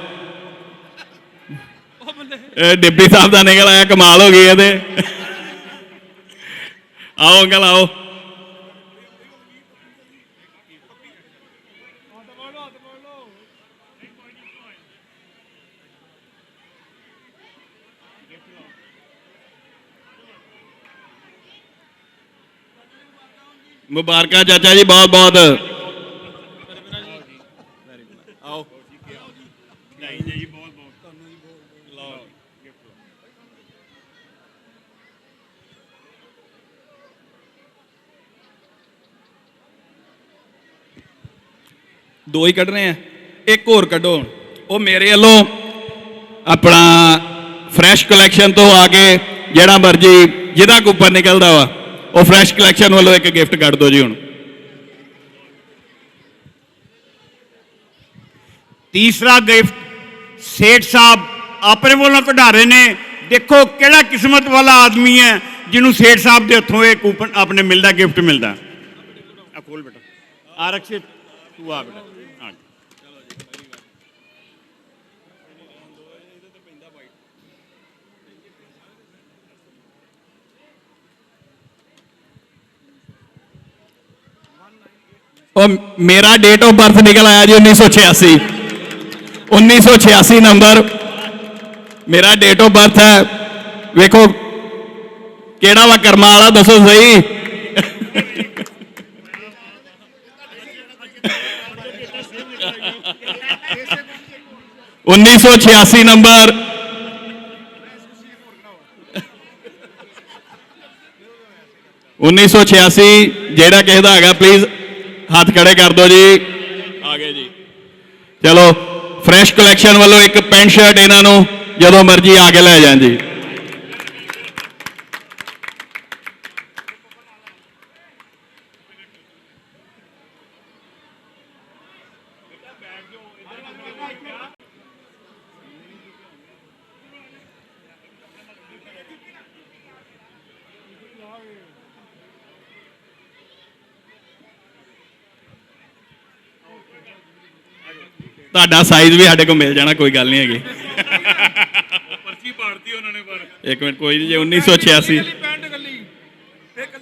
डिप्टी साहब का निकल आया, कमाल हो गई है। आओ अंकल आओ। मुबारक चाचा जी, बहुत बहुत आओ। दो ही कढ़ने हैं, एक होर कढ़ो। वो मेरे वालों अपना फ्रैश कलैक्शन तो आके जिहड़ा मर्जी जिहदा कूपन निकलता वा वो फ्रैश कलैक्शन वालों एक गिफ्ट कट दो जी। हुण तीसरा गिफ्ट सेठ साहब अपने वालों कढ़ा रहे ने। देखो केड़ा किस्मत वाला आदमी है जिन्हों सेठ साहब के हथों ये कूपन अपने मिलता, गिफ्ट मिलता। आ खोल बेटा, आरक्षित तू आ बेटा। और मेरा डेट ऑफ बर्थ निकल आया जी 1986। 1986 नंबर मेरा डेट ऑफ बर्थ है। वेखो केड़ा वा कर्मा वाला, दसो सही। 1986 नंबर। उन्नीस सौ 86 जेड़ा किसी का है प्लीज हाथ खड़े कर दो जी। आ गए जी। चलो फ्रैश कलैक्शन वालों एक पेंट शर्ट इन्हों जो मर्जी आके ले जाए जी। ਤੁਹਾਡਾ ਸਾਈਜ਼ ਵੀ ਸਾਡੇ ਕੋਲ ਮਿਲ ਜਾਣਾ, ਕੋਈ ਗੱਲ ਨਹੀਂ ਹੈਗੀ। पर्ची पाड़ती उन्होंने पर एक मिनट कोई नहीं जी। 1986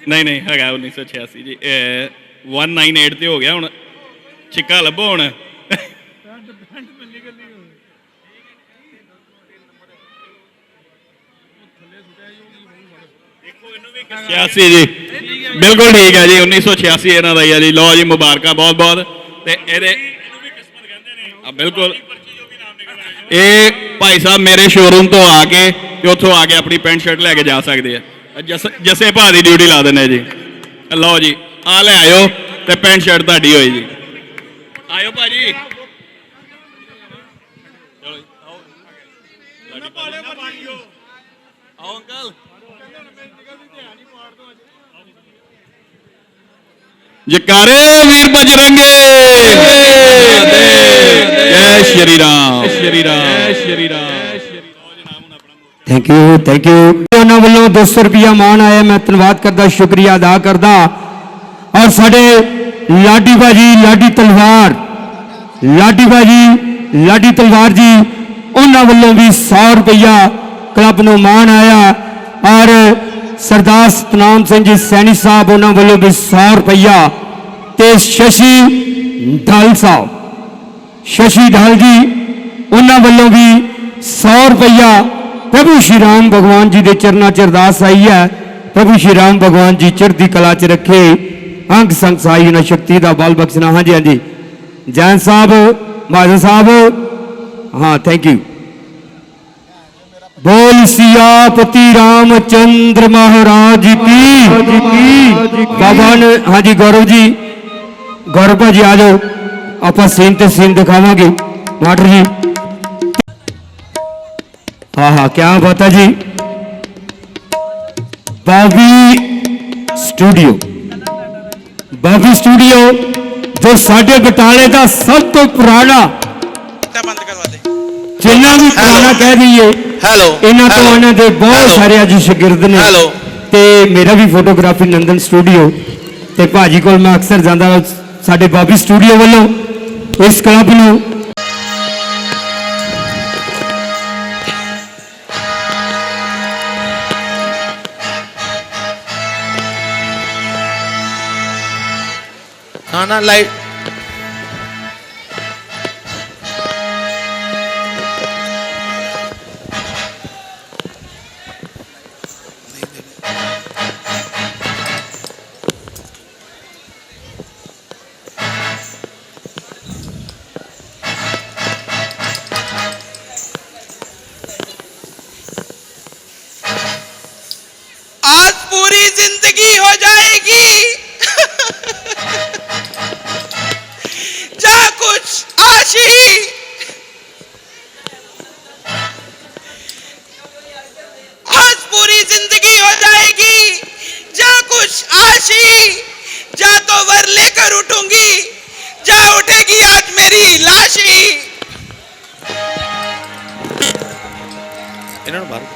नहीं नहीं है 1986 जी। 198 ਤੇ ਹੋ ਗਿਆ ਹੁਣ, ਛਿੱਕਾ ਲੱਭੋ ਹੁਣ। छियासी जी बिल्कुल ठीक है जी। 1986 ਇਹਨਾਂ ਦਾ ਹੀ ਹੈ ਜੀ। ਲਓ ਜੀ ਮੁਬਾਰਕਾਂ ਬਹੁਤ ਬਹੁਤ। ਤੇ ਇਹਦੇ बिल्कुल ये भाई साहब मेरे शोरूम तो आके उतों आके अपनी पेंट शर्ट लैके जा सकते हैं। जसे भा की ड्यूटी ला देने जी। लो जी आ ले आयो तो पेंट शर्ट ताड़ी होई जी। आयो भाजी आओ अंकल। जकारे वीर बजरंगे, जय Shri Ram, Shri Ram, Shri Ram. Thank you, thank you. उन्होंने वालों 200 रुपया मान आया, मैं धन्यवाद करता, शुक्रिया अदा करता। और साढ़े लाडी भाजी लाडी तलवार, लाडी भाजी लाडी तलवार जी, उन्होंने वालों भी 100 रुपया क्लब ਨੂੰ मान आया। और सरदार सतनाम सिंह जी सैनी साहब उन्होंने वालों भी 100 रुपया। ते शशि ढाल साहब, शशि ढाल जी उन्होंने वालों भी 100 रुपया। प्रभु श्री राम भगवान जी के चरणों च अरदास आई है, प्रभु श्री राम भगवान जी चढ़ती कला च रखे, अंग संग साई उन्हें शक्ति का बल बख्शना। हाँ जी, हाँ जी। जैन साहब, महाजन साहब, हाँ थैंक यू। बोल सियापति रामचंद्र महाराज की। बाबा ने, हाँ जी गौरव जी, गौरव भाजी आ जाओ, आप सीन ते सीन दिखावांगे। मास्टर जी, हाँ हाँ क्या बात है जी। बाबी स्टूडियो, बाबी स्टूडियो जो साडे बटाले का सब तो पुराना मिनट बंद करवा दे। जिन्ना भी पुराना कह दईए ਹੈਲੋ ਇਹਨਾਂ ਤੋਂ ਇਹਨਾਂ ਦੇ ਬਹੁਤ ਸਾਰੇ ਅੱਜ ਸ਼ਾਗਿਰਦ ਨੇ ਹੈਲੋ। ਤੇ ਮੇਰਾ ਵੀ ਫੋਟੋਗ੍ਰਾਫੀ ਨੰਦਨ ਸਟੂਡੀਓ ਤੇ ਭਾਜੀ ਕੋਲ ਮੈਂ ਅਕਸਰ ਜਾਂਦਾ ਸਾਡੇ ਬਾਬੀ ਸਟੂਡੀਓ ਵੱਲੋਂ ਇਸ ਕਲੱਬ ਨੂੰ खाना लाइट आज पूरी जिंदगी हो जाएगी जा कुछ आशी, आज पूरी जिंदगी हो जाएगी जा कुछ आशी, जा तो वर लेकर उठूंगी, जा उठेगी आज मेरी लाशी। इन्होंने बाहर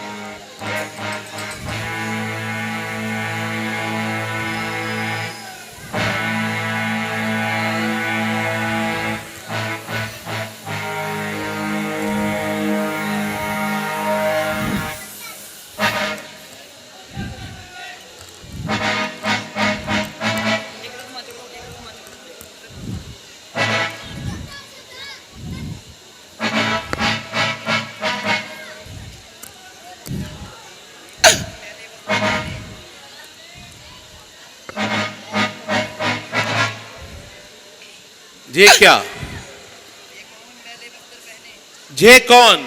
ये क्या जे कौन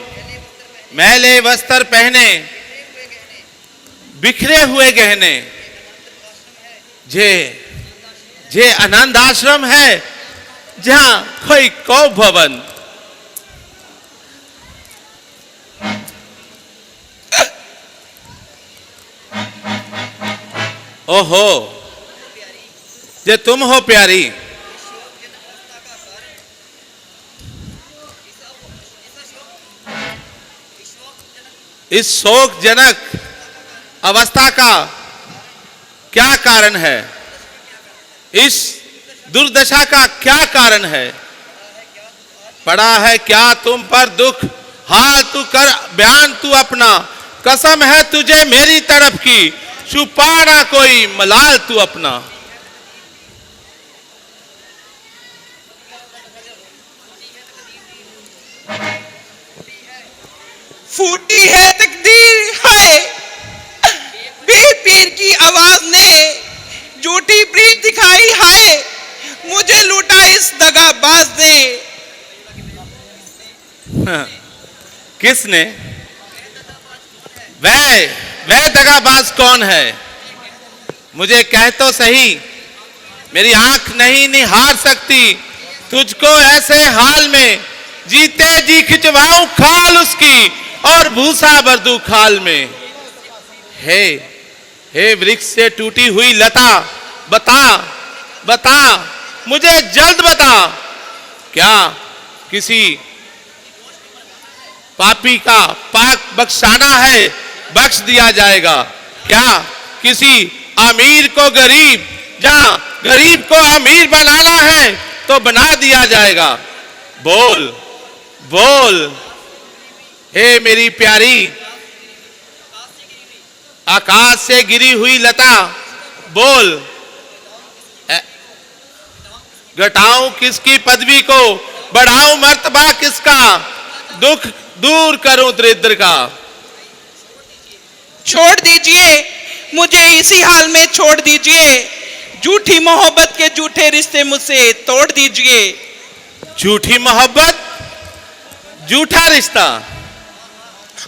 मैले वस्त्र पहने बिखरे हुए गहने जे जे आनंद आश्रम है जहां कोई कौ भवन। ओहो जे तुम हो प्यारी, इस शोकजनक अवस्था का क्या कारण है, इस दुर्दशा का क्या कारण है, पड़ा है क्या तुम पर दुख, हाल तू कर बयान तू अपना, कसम है तुझे मेरी तरफ की, छुपा ना कोई मलाल तू अपना। फूटी है तकदीर है बेपीर की आवाज ने, झूठी प्रीत दिखाई है, मुझे लूटा इस दगाबाज ने। किसने? वह दगाबाज कौन है? मुझे कह तो सही, मेरी आंख नहीं निहार सकती तुझको ऐसे हाल में, जीते जी खिंचवाऊं खाल उसकी और भूसा भर दूं खाल में। हे वृक्ष से टूटी हुई लता, बता बता मुझे जल्द बता, क्या किसी पापी का पाक बख्शाना है, बख्श दिया जाएगा, क्या किसी अमीर को गरीब, जहां गरीब को अमीर बनाना है तो बना दिया जाएगा। बोल बोल हे मेरी प्यारी, आकाश से गिरी हुई लता, बोल घटाऊं किसकी पदवी को, बढ़ाऊं मर्तबा किसका, दुख दूर करूं दरिद्र का। छोड़ दीजिए मुझे इसी हाल में, छोड़ दीजिए झूठी मोहब्बत के झूठे रिश्ते मुझसे तोड़ दीजिए। झूठी मोहब्बत, झूठा रिश्ता?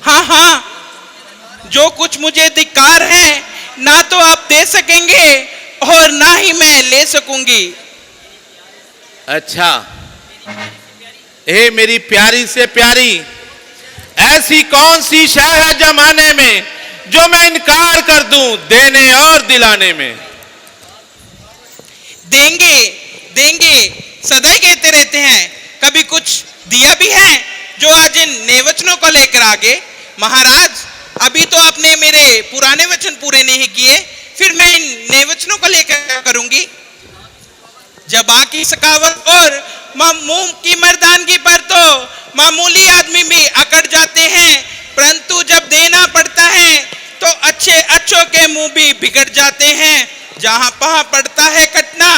हाँ हाँ, जो कुछ मुझे धिक्कार है ना तो आप दे सकेंगे और ना ही मैं ले सकूंगी। अच्छा, ए मेरी प्यारी से प्यारी, ऐसी कौन सी शय है जमाने में जो मैं इनकार कर दूं देने और दिलाने में? देंगे देंगे सदा कहते रहते हैं, कभी कुछ दिया भी है जो आज इन नए वचनों को लेकर आगे। महाराज, अभी तो आपने मेरे पुराने वचन पूरे नहीं किए, फिर मैं इन नए वचनों को लेकर क्या करूंगी? जबां की सखावत और मुंह की मर्दानगी पर तो मामूली आदमी भी अकड़ जाते हैं, परंतु जब देना पड़ता है तो अच्छों के मुंह भी बिगड़ जाते हैं। जहां पहां पड़ता है कटना,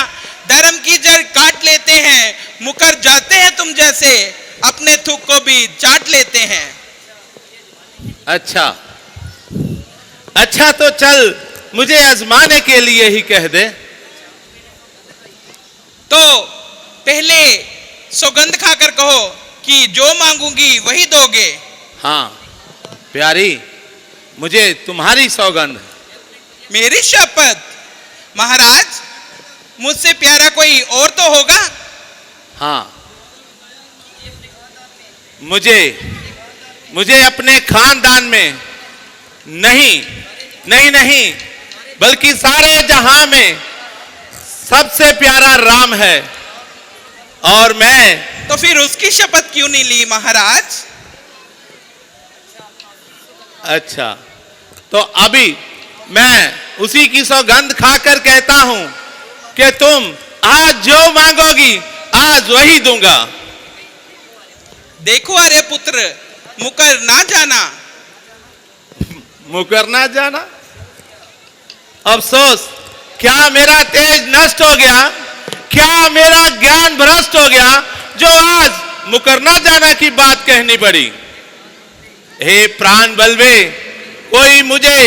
धर्म की जड़ काट लेते हैं। मुकर जाते हैं तुम जैसे, अपने थूक को भी चाट लेते हैं। अच्छा अच्छा, तो चल मुझे आजमाने के लिए ही कह दे। तो पहले सौगंध खाकर कहो कि जो मांगूंगी वही दोगे। हाँ प्यारी, मुझे तुम्हारी सौगंध। मेरी शपथ। महाराज, मुझसे प्यारा कोई और तो होगा? हाँ, मुझे अपने खानदान में नहीं बल्कि सारे जहां में सबसे प्यारा राम है, और मैं। तो फिर उसकी शपथ क्यों नहीं ली महाराज? अच्छा, तो अभी मैं उसी की सौगंध खाकर कहता हूं कि तुम आज जो मांगोगी आज वही दूंगा। देखो अरे पुत्र, मुकर ना जाना। मुकर ना जाना? अफसोस, क्या मेरा तेज नष्ट हो गया? क्या मेरा ज्ञान भ्रष्ट हो गया जो आज मुकरना जाना की बात कहनी पड़ी? हे प्राण बलवे, कोई मुझे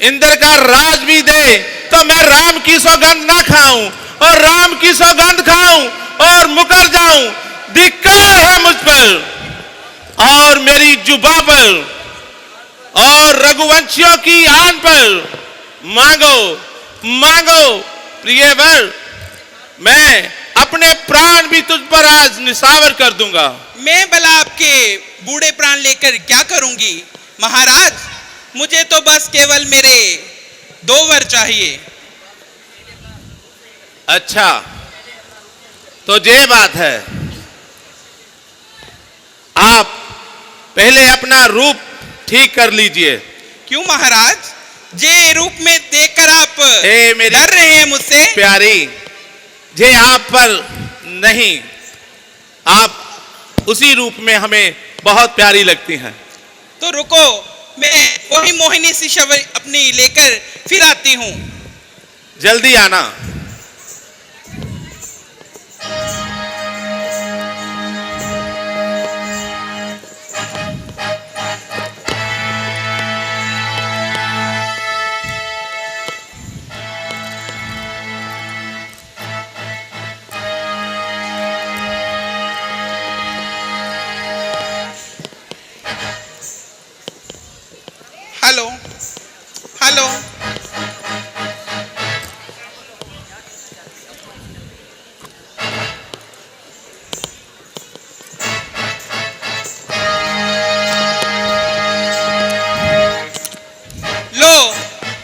इंद्र का राज भी दे तो मैं राम की सौगंध ना खाऊं, और राम की सौगंध खाऊं और मुकर जाऊं। धिक्कार है मुझ पर और मेरी जुबा पर और रघुवंशियों की आन पर। मांगो प्रिय वर, मैं अपने प्राण भी तुझ पर आज निसावर कर दूंगा। मैं भला आपके बूढ़े प्राण लेकर क्या करूंगी? महाराज, मुझे तो बस केवल मेरे 2 वर चाहिए। अच्छा, तो ये बात है, आप पहले अपना रूप ठीक कर लीजिए। क्यों महाराज? जे रूप में देखकर आप मेरी डर रहे हैं मुझसे? प्यारी, जे आप पर नहीं, आप उसी रूप में हमें बहुत प्यारी लगती हैं। तो रुको, मैं वही मोहिनी सी शव अपनी लेकर फिर आती हूं। जल्दी आना। हेलो हेलो, लो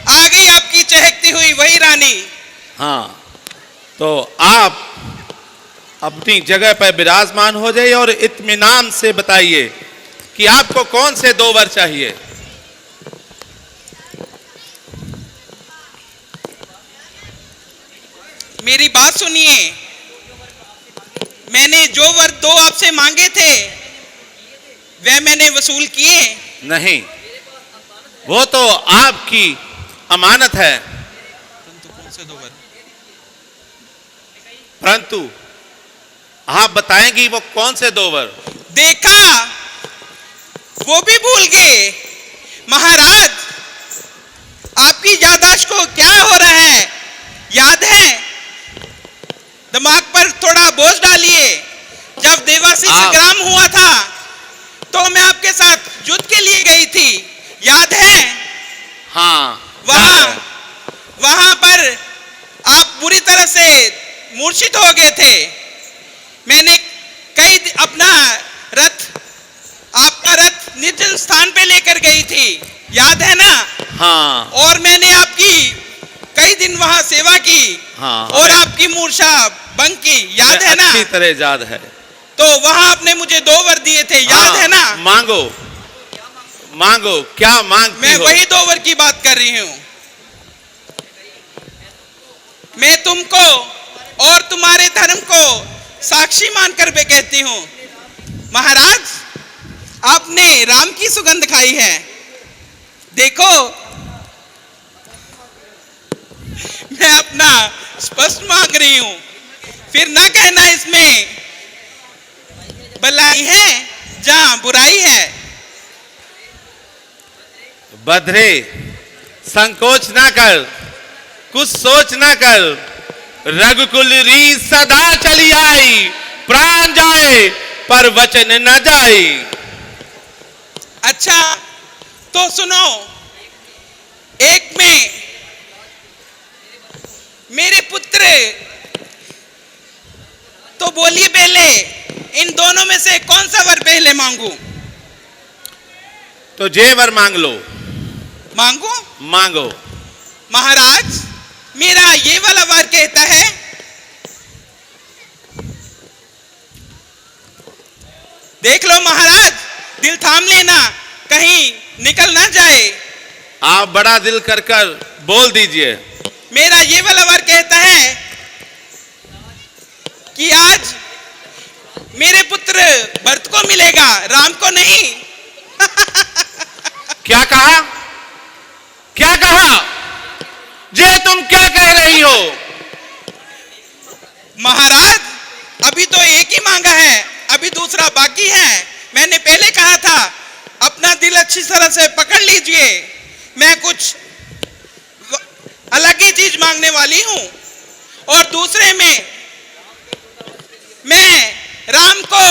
आ गई आपकी चहकती हुई वही रानी। हाँ, तो आप अपनी जगह पर विराजमान हो जाइए और इत्मीनान से बताइए कि आपको कौन से 2 वर चाहिए। मेरी बात सुनिए, मैंने जो वर 2 आपसे मांगे थे वह मैंने वसूल किए। नहीं, वो तो आपकी अमानत है, कौन से 2 वर? परंतु आप बताएंगी वो कौन से 2 वर? देखा, वो भी भूल गए। महाराज, आपकी याददाश्त को क्या हो रहा है? याद है? दिमाग पर थोड़ा बोझ डालिए। जब देवासी संग्राम हुआ था तो मैं आपके साथ युद्ध के लिए गई थी, याद है? हाँ, वहां पर आप बुरी तरह से मूर्छित हो गए थे। मैंने अपना रथ, आपका रथ निर्जन स्थान पे लेकर गई थी, याद है ना? हाँ। और मैंने आपकी कई दिन वहां सेवा की। हाँ, और आपकी मूर्छा भंग की, याद है ना? अच्छी तरह याद है। तो वहां आपने मुझे 2 वर दिए थे, याद है ना? मांगो मांगो, क्या मांगती मैं हो? वही 2 वर की बात कर रही हूं। मैं तुमको और तुम्हारे धर्म को साक्षी मानकर भी कहती हूं, महाराज आपने राम की सुगंध खाई है। देखो मैं अपना स्पष्ट मांग रही हूं, फिर ना कहना इसमें भलाई है जहां बुराई है। बद्रे, संकोच ना कर, कुछ सोच ना कर। रघुकुल रीत सदा चली आई, प्राण जाए पर वचन न जाए। अच्छा तो सुनो, एक में मेरे पुत्र, तो बोलिए पहले इन दोनों में से कौन सा वर पहले मांगू? तो जे वर मांग लो। मांगू? मांगो। महाराज मेरा ये वाला वर कहता है, देख लो महाराज, दिल थाम लेना, कहीं निकल ना जाए। आप बड़ा दिल कर कर बोल दीजिए। मेरा ये वाला वर कहता है कि आज मेरे पुत्र भरत को मिलेगा, राम को नहीं। क्या कहा? क्या कहा? जे तुम क्या कह रही हो? महाराज अभी तो एक ही मांगा है, अभी दूसरा बाकी है। मैंने पहले कहा था अपना दिल अच्छी तरह से पकड़ लीजिए, मैं कुछ अलग ही चीज मांगने वाली हूं। और दूसरे में मैं राम को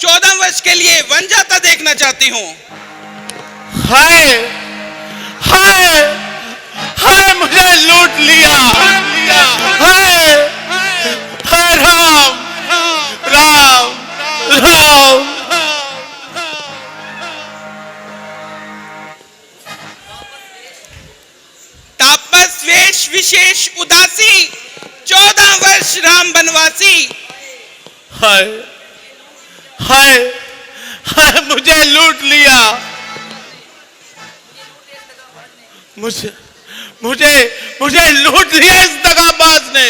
14 वर्ष के लिए वन जाता देखना चाहती हूं। हाय हाय हाय, मुझे लूट लिया। हाय हाय, राम राम राम। तापस वेश विशेष उदासी, 14 वर्ष राम बनवासी। हाय हाय हाय, मुझे लूट लिया। मुझे मुझे मुझे लूट लिया इस दगाबाज ने।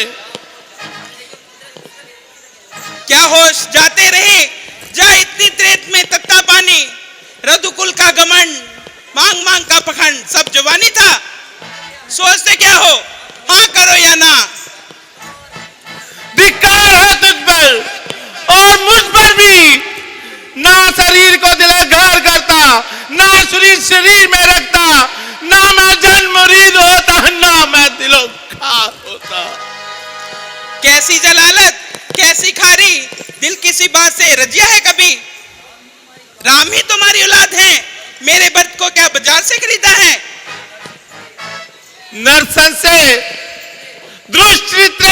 क्या होश जाते रहे, जा इतनी त्रेत में तत्ता पानी। रघुकुल का घमंड, मांग मांग का पखंड, सब जवानी था। सोचते क्या हो, हाँ करो या ना। धिक्कार है तुझ पर और मुझ पर भी। ना शरीर को दिलाघार करता, ना शरीर में रखता, ना मैं जन्म मुरीद होता, ना मैं दिलो खार होता। कैसी जलालत, कैसी खारी, दिल किसी बात से रजिया है कभी। राम ही तुम्हारी औलाद है, मेरे भरत को क्या बाजार से खरीदा है। नरसन से दुष्चरित्र,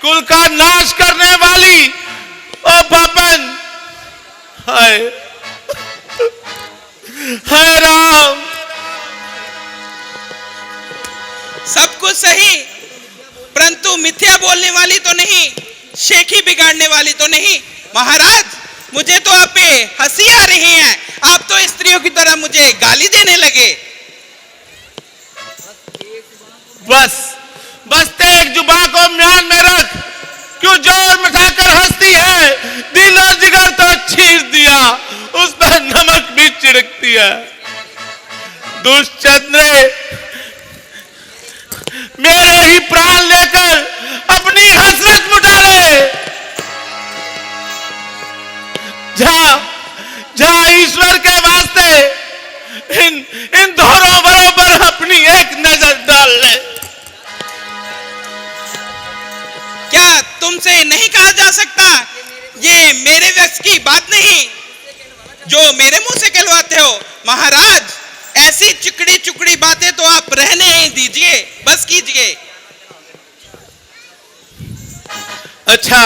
कुल का नाश करने वाली ओ पापन। हाय हाय राम। सब कुछ सही, परंतु मिथ्या बोलने वाली तो नहीं, शेखी बिगाड़ने वाली तो नहीं। महाराज मुझे तो आप पे हंसी आ रही है, आप तो स्त्रियों की तरह मुझे गाली देने लगे। बस बस तेग जुबान को म्यान में रख, क्यों जोर मचाकर हंसती है। दिल और जिगर तो चीर दिया, उस पर नमक भी छिड़कती है। दुष्चंद्र मेरे ही प्राण लेकर अपनी हसरत मुटा ले। जा जा ईश्वर के वास्ते इन दोनों बराबर अपनी एक नजर डाल ले। क्या तुमसे नहीं कहा जा सकता, ये मेरे वश की बात नहीं जो मेरे मुंह से कहलवाते हो। महाराज ऐसी चिकड़ी चुकड़ी बातें तो आप रहने ही दीजिए, बस कीजिए। अच्छा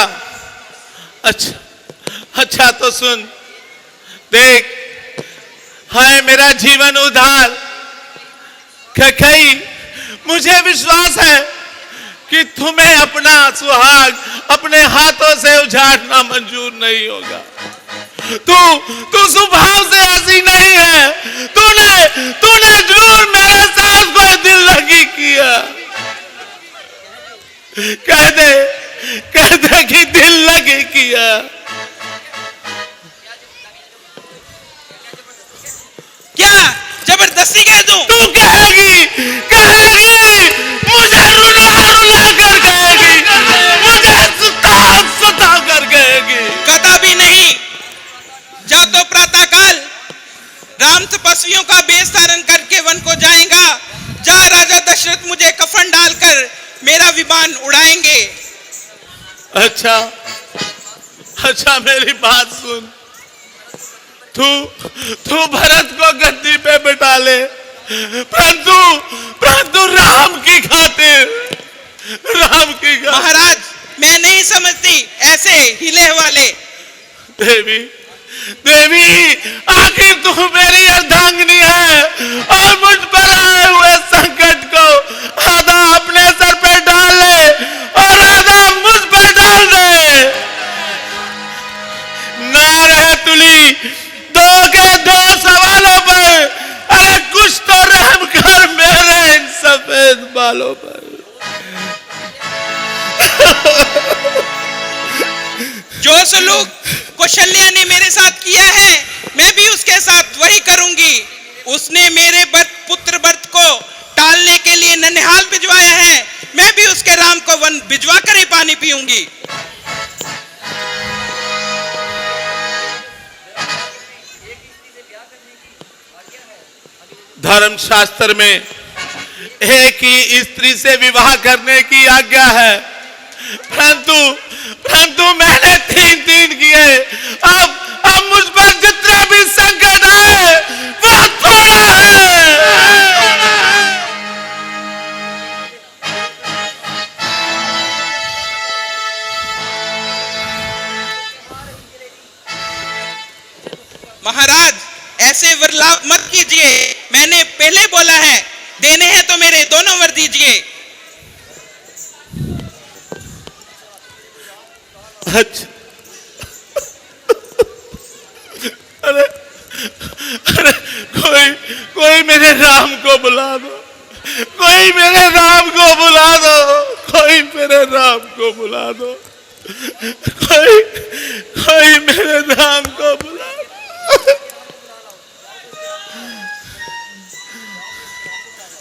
अच्छा अच्छा, तो सुन देख, है मेरा जीवन उधार। कई मुझे विश्वास है कि तुम्हें अपना सुहाग अपने हाथों से उजाड़ना मंजूर नहीं होगा। तू स्वभाव से ऐसी नहीं है। तूने जरूर मेरे साथ कोई दिल लगी किया। कह दे कि दिल लगी किया। क्या जबरदस्ती कह दूं? तू कहेगी मुझे रुला कर कहेगी, मुझे सुता कर कहेगी। कदापि नहीं। जा तो प्रातःकाल राम तपस्वियों का वेश धारण करके वन को जाएगा। जा राजा दशरथ मुझे कफन डालकर मेरा विमान उड़ाएंगे। अच्छा मेरी बात सुन। तू भरत को गद्दी पे बिठा ले, परंतु राम की खातिर। महाराज मैं नहीं समझती ऐसे हिले वाले। देवी आखिर तू मेरी अर्धांगिनी है और मुझ पर आए हुए संकट को आधा अपने सर पे डाल ले और आधा मुझ पर डाल दे। ना रहे तुली दो सवालों पर। अरे कुछ तो रहम कर मेरे इन सफेद बालों पर। जो सलूक कौशल्या ने मेरे साथ किया है मैं भी उसके साथ वही करूंगी। उसने मेरे पुत्र भरत को टालने के लिए ननिहाल भिजवाया है, मैं भी उसके राम को वन भिजवा कर ही पानी पीऊंगी। धर्मशास्त्र में एक ही स्त्री से विवाह करने की आज्ञा है, परंतु मैंने तीन किए। अब मुझ पर जितने भी संकट आए वो थोड़ा है। महाराज ऐसे वरलाप मत कीजिए। मैंने पहले बोला है देने हैं तो मेरे दोनों वर दीजिए। अच्छा अरे कोई मेरे राम को बुला दो, कोई मेरे राम को बुला दो, कोई मेरे राम को बुला दो, कोई मेरे राम को बुला दो।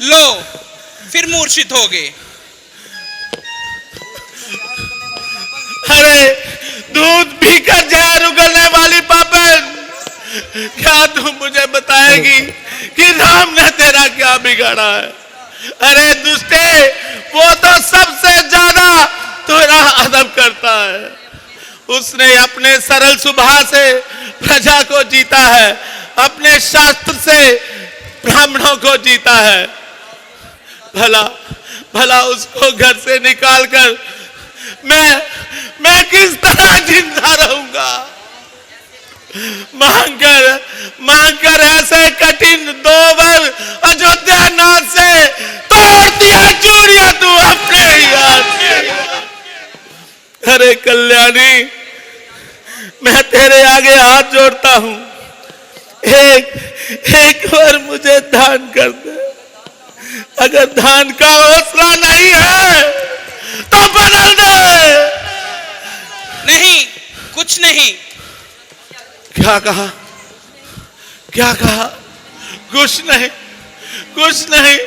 लो फिर मूर्छित हो गए। अरे दूध पीकर जहर उगलने वाली पापन, क्या तू मुझे बताएगी कि राम ने तेरा क्या बिगाड़ा है? अरे दुष्टे, वो तो सबसे ज्यादा तेरा अदब करता है। उसने अपने सरल स्वभाव से प्रजा को जीता है, अपने शास्त्र से ब्राह्मणों को जीता है। भला उसको घर से निकालकर मैं किस तरह जिंदा रहूंगा? मांगकर ऐसे कठिन 2 वर अयोध्या नाथ से तोड़ दिया चूड़ियां तू अपने ही हाथ से। अरे कल्याणी, मैं तेरे आगे हाथ जोड़ता हूं, एक बार मुझे दान कर दे। अगर दान का हौसला नहीं है तो बदल दे। नहीं, कुछ नहीं। क्या कहा? कुछ नहीं।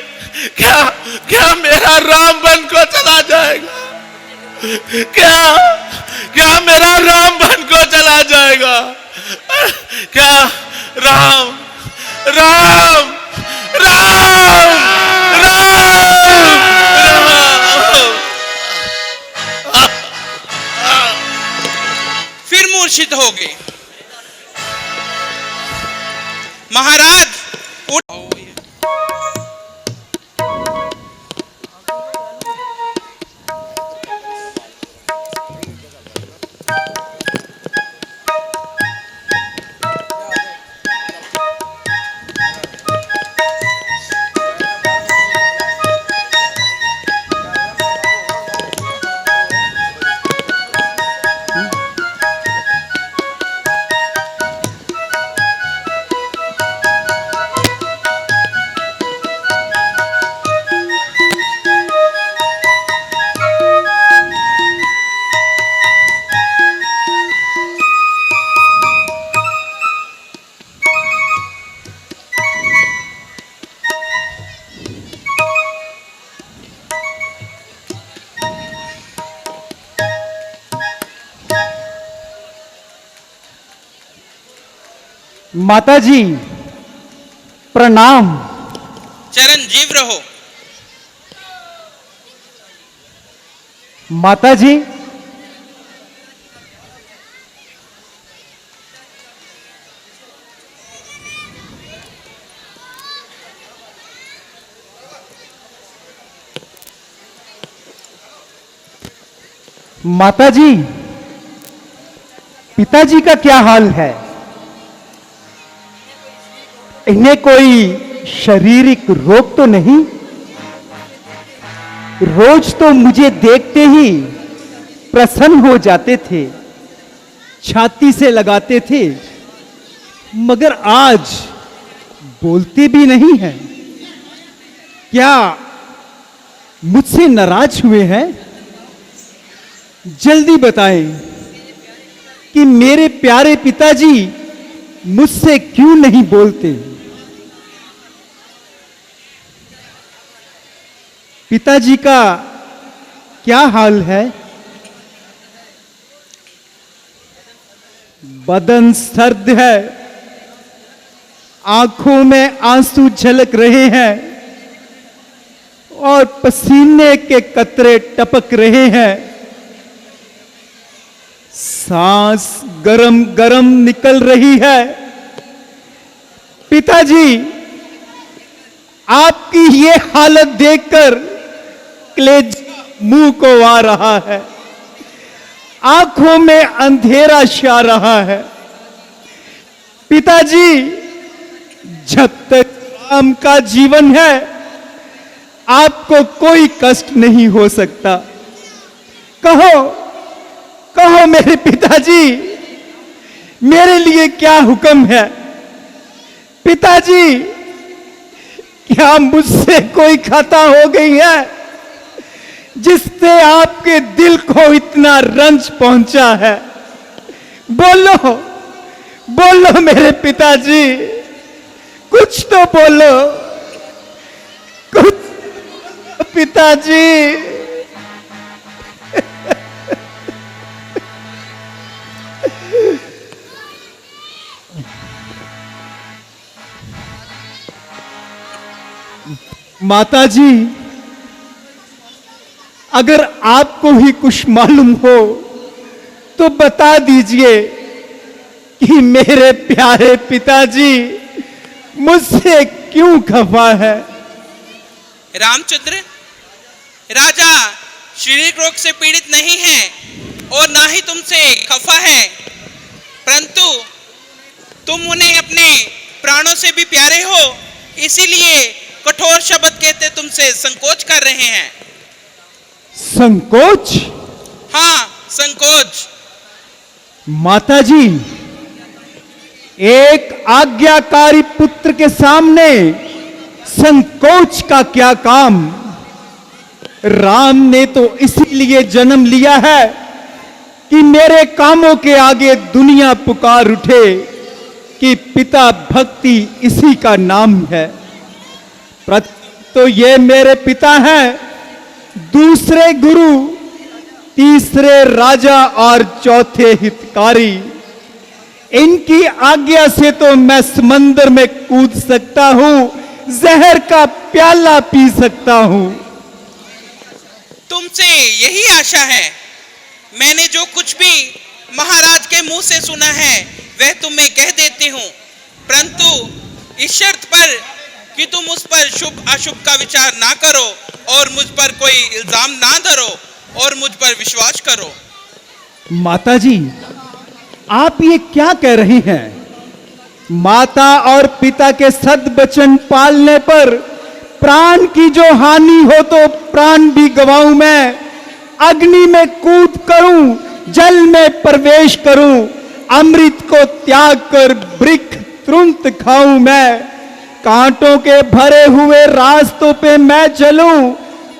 क्या मेरा राम बन को चला जाएगा? क्या मेरा राम बन को चला जाएगा? क्या राम फिर मूर्छित हो गए। महाराज माताजी प्रणाम। चिरंजीव रहो। माताजी माताजी पिताजी का क्या हाल है? इन्हें कोई शारीरिक रोग तो नहीं? रोज तो मुझे देखते ही प्रसन्न हो जाते थे, छाती से लगाते थे, मगर आज बोलते भी नहीं हैं। क्या मुझसे नाराज हुए हैं? जल्दी बताएं कि मेरे प्यारे पिताजी मुझसे क्यों नहीं बोलते? पिताजी का क्या हाल है? बदन सर्द है, आंखों में आंसू झलक रहे हैं और पसीने के कतरे टपक रहे हैं। सांस गरम गरम निकल रही है। पिताजी, आपकी ये हालत देखकर क्लेज मुंह को आ रहा है, आंखों में अंधेरा छा रहा है। पिताजी, जब तक राम का जीवन है आपको कोई कष्ट नहीं हो सकता। कहो कहो मेरे पिताजी, मेरे लिए क्या हुक्म है? पिताजी, क्या मुझसे कोई खता हो गई है जिससे आपके दिल को इतना रंज पहुंचा है? बोलो बोलो मेरे पिताजी, कुछ तो बोलो, कुछ। पिताजी, माताजी, अगर आपको ही कुछ मालूम हो तो बता दीजिए कि मेरे प्यारे पिताजी मुझसे क्यों खफा है? रामचंद्र, राजा शारीरिक रोग से पीड़ित नहीं है और ना ही तुमसे खफा है, परंतु तुम उन्हें अपने प्राणों से भी प्यारे हो, इसीलिए कठोर शब्द कहते तुमसे संकोच कर रहे हैं। संकोच? हाँ, संकोच। माताजी, एक आज्ञाकारी पुत्र के सामने संकोच का क्या काम? राम ने तो इसीलिए जन्म लिया है कि मेरे कामों के आगे दुनिया पुकार उठे कि पिता भक्ति इसी का नाम है। तो ये मेरे पिता हैं, दूसरे गुरु, तीसरे राजा और चौथे हितकारी। इनकी आज्ञा से तो मैं समंदर में कूद सकता हूं, जहर का प्याला पी सकता हूं। तुमसे यही आशा है। मैंने जो कुछ भी महाराज के मुंह से सुना है वह तुम्हें कह देती हूं, परंतु इस शर्त पर कि तुम उस पर शुभ अशुभ का विचार ना करो और मुझ पर कोई इल्जाम ना धरो और मुझ पर विश्वास करो। माताजी, आप ये क्या कह रही हैं? माता और पिता के सद्वचन पालने पर प्राण की जो हानि हो तो प्राण भी गवाऊं मैं, अग्नि में कूद करूं, जल में प्रवेश करूं, अमृत को त्याग कर वृक्ष तुरंत खाऊं मैं, कांटों के भरे हुए रास्तों पे मैं चलूं,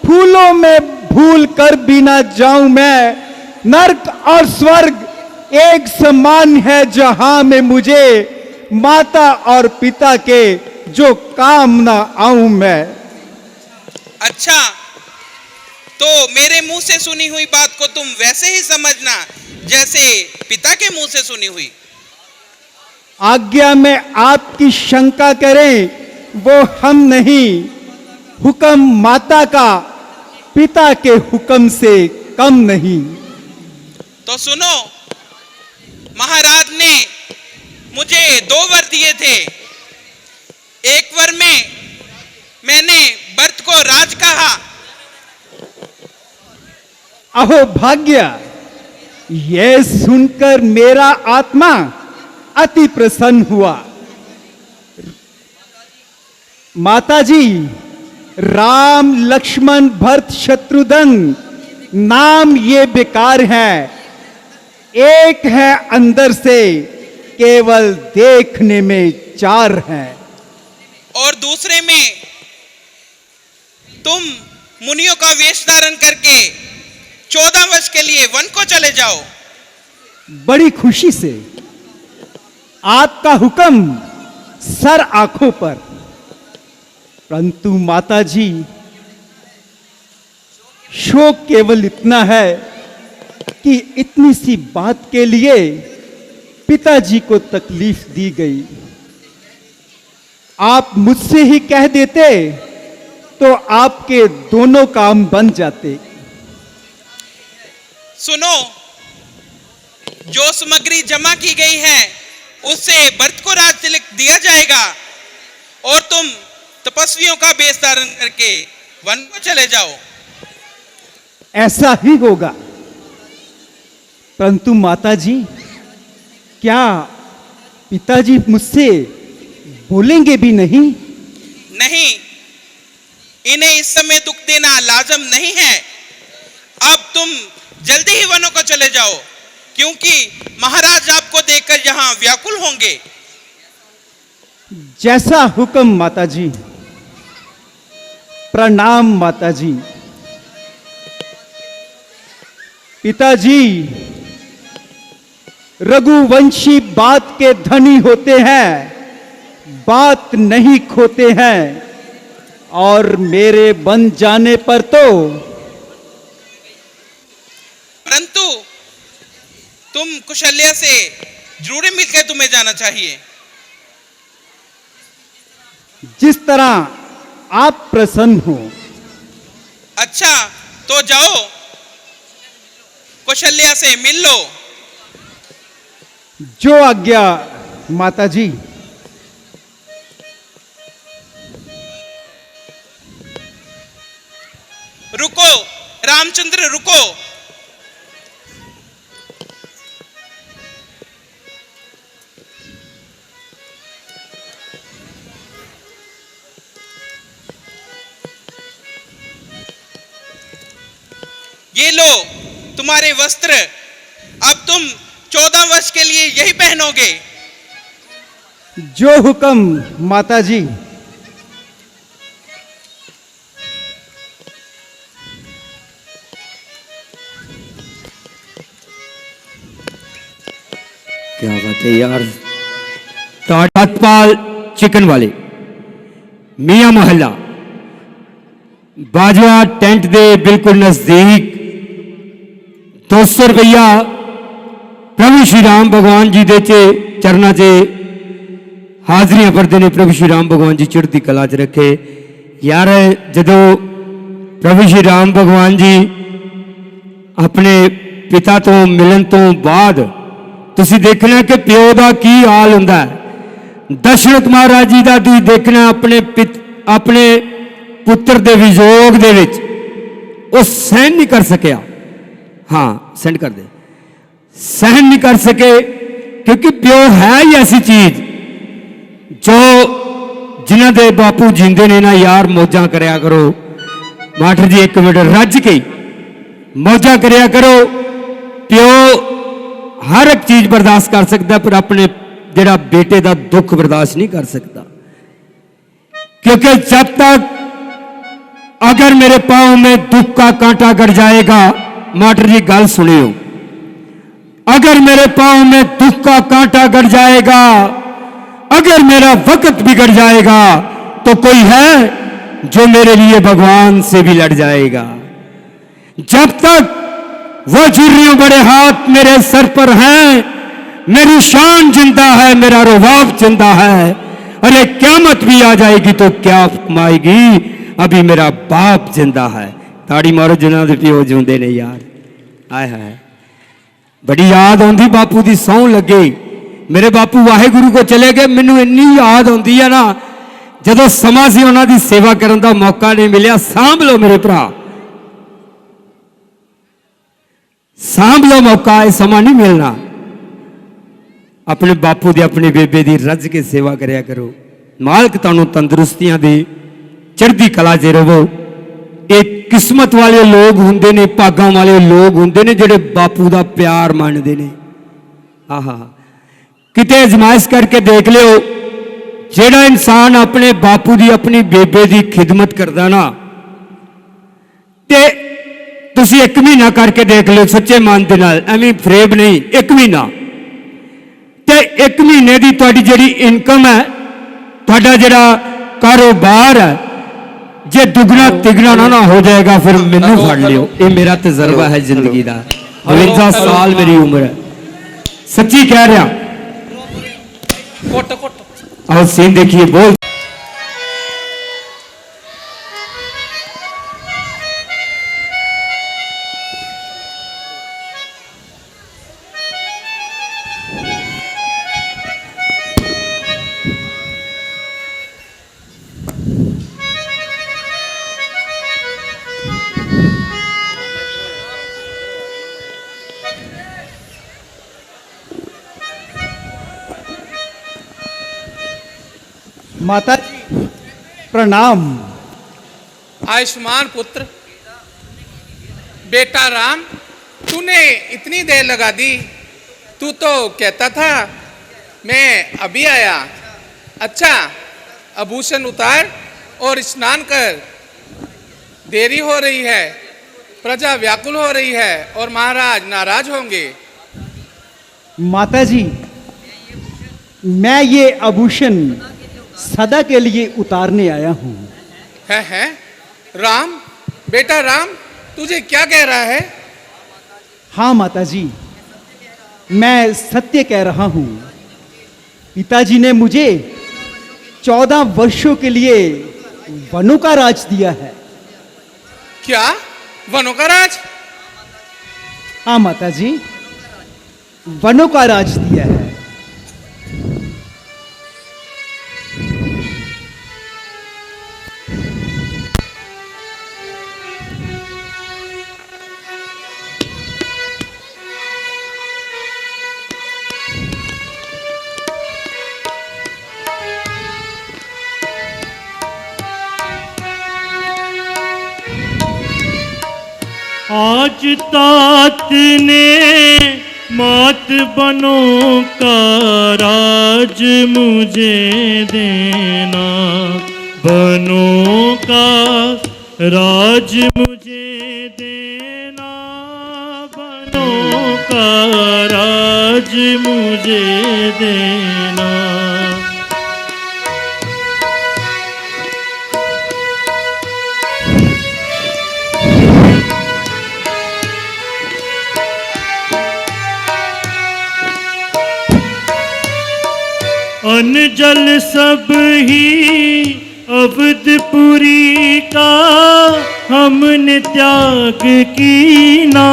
फूलों में भूल कर भी ना जाऊं मैं, नर्क और स्वर्ग एक समान है जहां में मुझे माता और पिता के जो काम ना आऊं मैं। अच्छा, तो मेरे मुंह से सुनी हुई बात को तुम वैसे ही समझना जैसे पिता के मुंह से सुनी हुई। आज्ञा में आपकी शंका करें वो हम नहीं, हुक्म माता का पिता के हुक्म से कम नहीं। तो सुनो, महाराज ने मुझे 2 वर दिए थे। एक वर में मैंने भरत को राज कहा। अहो भाग्य, यह सुनकर मेरा आत्मा अति प्रसन्न हुआ। माताजी, राम लक्ष्मण भरत शत्रुघ्न नाम ये बेकार है, एक है अंदर से, केवल देखने में 4 हैं। और दूसरे में तुम मुनियों का वेश धारण करके 14 वर्ष के लिए वन को चले जाओ। बड़ी खुशी से आपका हुक्म सर आंखों पर, परंतु माताजी शोक केवल इतना है कि इतनी सी बात के लिए पिताजी को तकलीफ दी गई। आप मुझसे ही कह देते तो आपके दोनों काम बन जाते। सुनो, जो सामग्री जमा की गई है उससे भरत को राज तिलक दिया जाएगा और तुम तपस्वियों का वेश धारण करके वन को चले जाओ। ऐसा ही होगा, परंतु माताजी, क्या पिताजी मुझसे बोलेंगे भी नहीं? नहीं, इन्हें इस समय दुख देना लाजम नहीं है। अब तुम जल्दी ही वनों को चले जाओ, क्योंकि महाराज आपको देखकर यहां व्याकुल होंगे। जैसा हुक्म माताजी। प्रणाम माताजी। पिताजी, रघुवंशी बात के धनी होते हैं, बात नहीं खोते हैं, और मेरे बन जाने पर तो परंतु तुम कुशल्या से जरूर मिलकर तुम्हें जाना चाहिए। जिस तरह आप प्रसन्न हो। अच्छा, तो जाओ, कौशल्या से मिल लो। जो आज्ञा माताजी। रुको रामचंद्र, रुको। ये लो तुम्हारे वस्त्र, अब तुम 14 वर्ष के लिए यही पहनोगे। जो हुक्म माताजी। क्या बात है यार। ताटपाल चिकन वाले, मियां मोहल्ला, बाजवा टेंट दे बिल्कुल नजदीक 200 रुपया प्रभु श्री राम भगवान जी दे चरणा च हाजरियां भरते ने। प्रभु श्री राम भगवान जी चढ़ती कला च रखे। यार, जदों प्रभु श्री राम भगवान जी अपने पिता तो मिलन तो बाद तुसी देखना कि प्यो का की हाल हुंदा है। दशरथ महाराज जी का तुसीं देखना अपने पुत्र दे विजोग दे विच वो सहन नहीं कर सकिया। हाँ, सेंड कर दे। सहन नहीं कर सके, क्योंकि प्यो है ही ऐसी चीज जो जिन्हां दे बापू जींदे ने ना यार, मौजा करया करो। मास्टर जी एक मिनट, रज के मौजा करया करो। प्यो हर एक चीज बर्दाश्त कर सकता, पर अपने जेड़ा बेटे का दुख बर्दाश्त नहीं कर सकता। क्योंकि जब तक अगर मेरे पांव में दुख का कांटा गड़ जाएगा, मास्टर जी गल सुनियो, अगर मेरे पांव में दुख का कांटा गड़ जाएगा, अगर मेरा वक्त बिगड़ जाएगा, तो कोई है जो मेरे लिए भगवान से भी लड़ जाएगा। जब तक वो झुर्रियों बड़े हाथ मेरे सर पर हैं, मेरी शान जिंदा है, मेरा रुबाब जिंदा है। अरे क़यामत भी आ जाएगी तो क्या फरमाएगी, अभी मेरा बाप जिंदा है। ताड़ी मारो जिन्हां दे पिओ जिंदे ने यार। आय हाय, बड़ी याद आउंदी बापू दी, सौं लगे मेरे बापू वाहेगुरु को चले गए, मैनू इन्नी याद आउंदी है ना, जदों समा सी उन्हां दी सेवा करन दा मौका नहीं मिलिया। सांभ लो मेरे भरा, सांभ लो मौका, ये समा नहीं मिलना। अपने बापू दी अपनी बेबे दी रज के सेवा करया करो। मालक तुहानू तंदुरुस्तियां दी चढ़दी कला च रहो। एक किस्मत वाले लोग हुंदे ने, भागां वाले लोग हुंदे ने जिहड़े बापू दा प्यार मानदे ने। आहा, किते अजमाइश करके देख लियो, जिहड़ा इंसान अपने बापू दी अपनी बेबे दी खिदमत करदा ना, ते तुसी 1 महीना करके देख लो सच्चे मन दे नाल, एवें फरेब नहीं। 1 महीना ते 1 महीने की तुहाडी जिहड़ी इनकम है, तुहाडा जिहड़ा कारोबार है, जे दुगना तिगना ना हो जाएगा फिर मैनू फड़ लियो। ये मेरा तजर्बा है जिंदगी का। 52 साल मेरी उम्र है, सच्ची कह रहा। आओ सीन देखिए, बोल माता जी प्रणाम। आयुष्मान पुत्र, बेटा राम, तूने इतनी देर लगा दी। तू तो कहता था मैं अभी आया। अच्छा, आभूषण उतार और स्नान कर। देरी हो रही है, प्रजा व्याकुल हो रही है और महाराज नाराज होंगे। माता जी, मैं ये आभूषण सदा के लिए उतारने आया हूं। है राम, बेटा राम, तुझे क्या कह रहा है? हाँ माता जी, मैं सत्य कह रहा हूं। पिताजी ने मुझे 14 वर्षों के लिए वनों का राज दिया है। क्या, वनों का राज? हाँ माता जी, वनों का राज दिया है। आज तात ने मात बनों का राज मुझे देना, बनों का राज मुझे देना, बनों का राज मुझे देना। अन्न जल सब ही अवधपुरी का हमने त्याग कीना।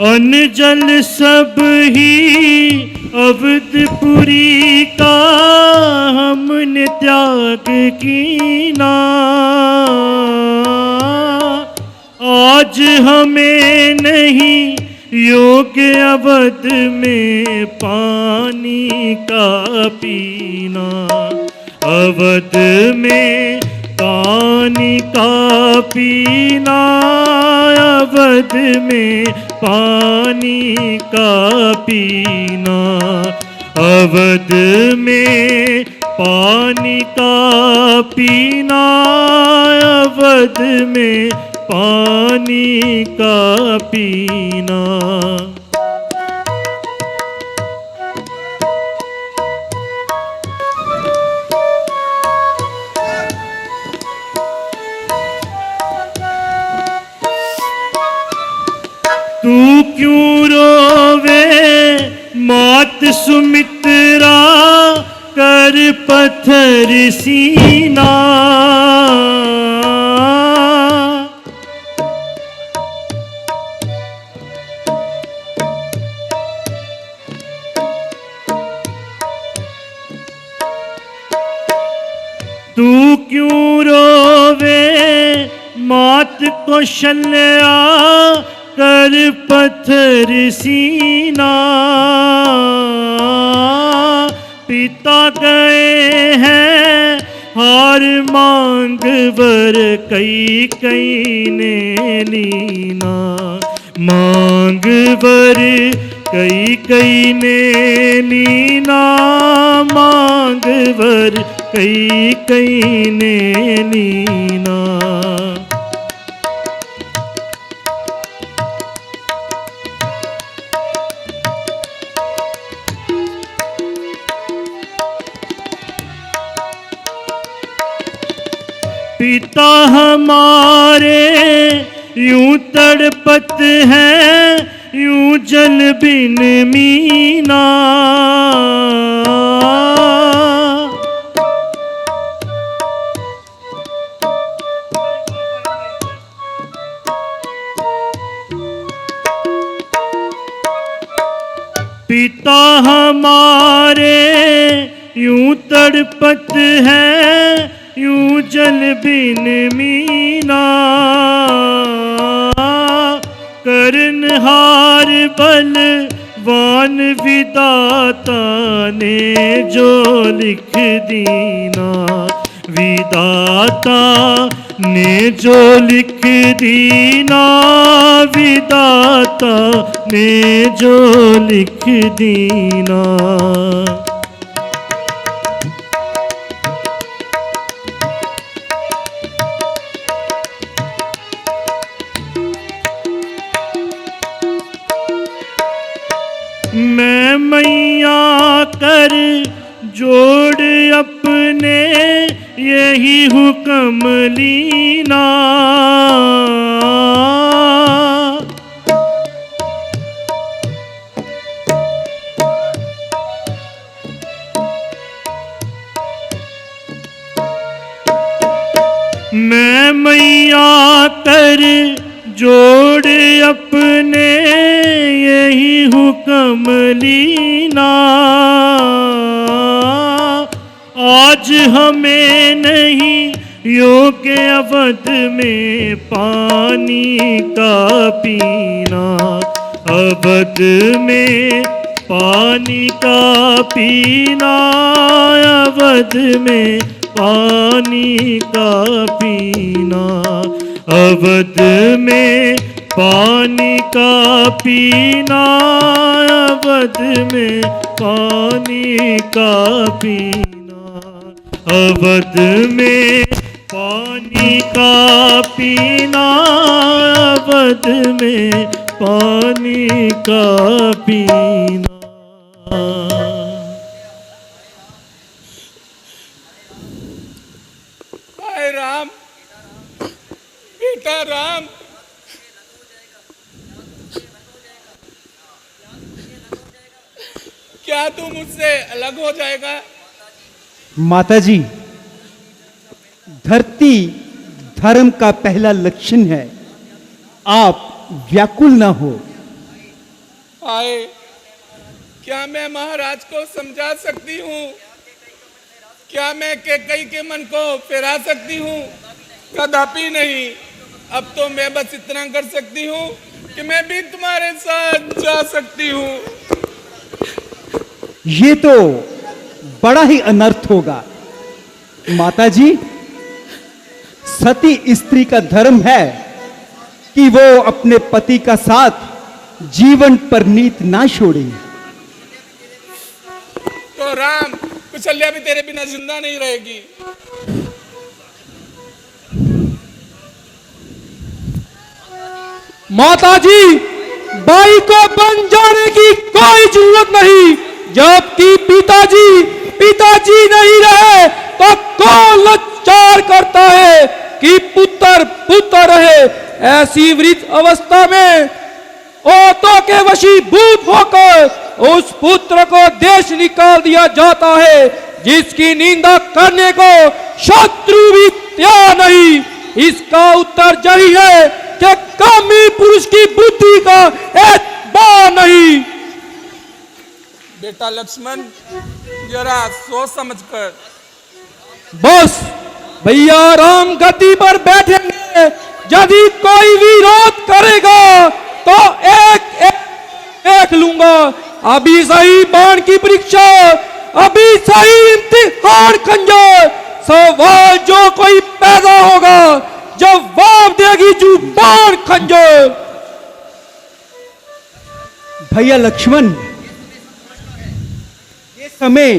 अन्न जल सब ही अवधपुरी का हमने त्याग कीना। आज हमें नहीं योग्य अवध में पानी का पीना, अवध में पानी का पीना, अवध में पानी का पीना, अवध में पानी का पीना, अवध में पानी का पीना। क्यों रोवे मौत सुमित्रा कर पत्थर सीना। तू क्यों रोवे मौत कौशल्या कर पत्थर सीना। पिता गए हैं हार मांग वर कई कई ने लीना। मांग वर कई कई ने लीना। मांग वर कई कई ने लीना। पिता हमारे यूं तड़पत हैं यूं जल बिन मीना। पिता हमारे यूं तड़पत हैं यूं जल बिन मीना। करनहार बलवान विदाता ने जो लिख दीना। विदाता ने जो लिख दीना। विदाता ने जो लिख दीना। मैं मैया कर जोड़ अपने यही हुक्म लीना। मैं मैया कर जोड़ अपने यही हुक्म लीना। आज हमें नहीं योग्य अवध में पानी का पीना। अवध में पानी का पीना। अवध में पानी का पीना। अवध में पानी का पीना। अवध में पानी का पीना। अवध में पानी का पीना। अवध में पानी का पीना। भाई राम, बेटा राम, क्या तू मुझसे अलग हो जाएगा? माताजी, धरती धर्म का पहला लक्षण है। आप व्याकुल ना हो। आए, क्या मैं महाराज को समझा सकती हूँ? क्या मैं कैकेयी के मन को फिरा सकती हूँ? कदापि नहीं। अब तो मैं बस इतना कर सकती हूँ कि मैं भी तुम्हारे साथ जा सकती हूँ। ये तो बड़ा ही अनर्थ होगा माताजी। सती स्त्री का धर्म है कि वो अपने पति का साथ जीवन पर नीत ना छोड़े। तो राम, कुशल्या भी तेरे बिना जिंदा नहीं रहेगी। माताजी, बाई को बन जाने की कोई जरूरत नहीं। जबकि पिताजी नहीं रहे तो कौन लाचार करता है कि पुत्र रहे। ऐसी वृद्ध अवस्था में ओतों के वशीभूत होकर उस पुत्र को देश निकाल दिया जाता है जिसकी निंदा करने को शत्रु भी तैयार नहीं। इसका उत्तर यही है कि कामी पुरुष की बुद्धि का एतबार नहीं। बेटा लक्ष्मण, जरा सोच समझ कर। बस भैया राम गद्दी पर बैठेंगे, यदि कोई विरोध करेगा तो एक एक देख लूंगा। अभी सही बाण की परीक्षा, अभी सही इम्तिहान खंजर। सवाल जो कोई पैदा होगा जवाब देगी जुबान खंजर। भैया लक्ष्मण, ये समय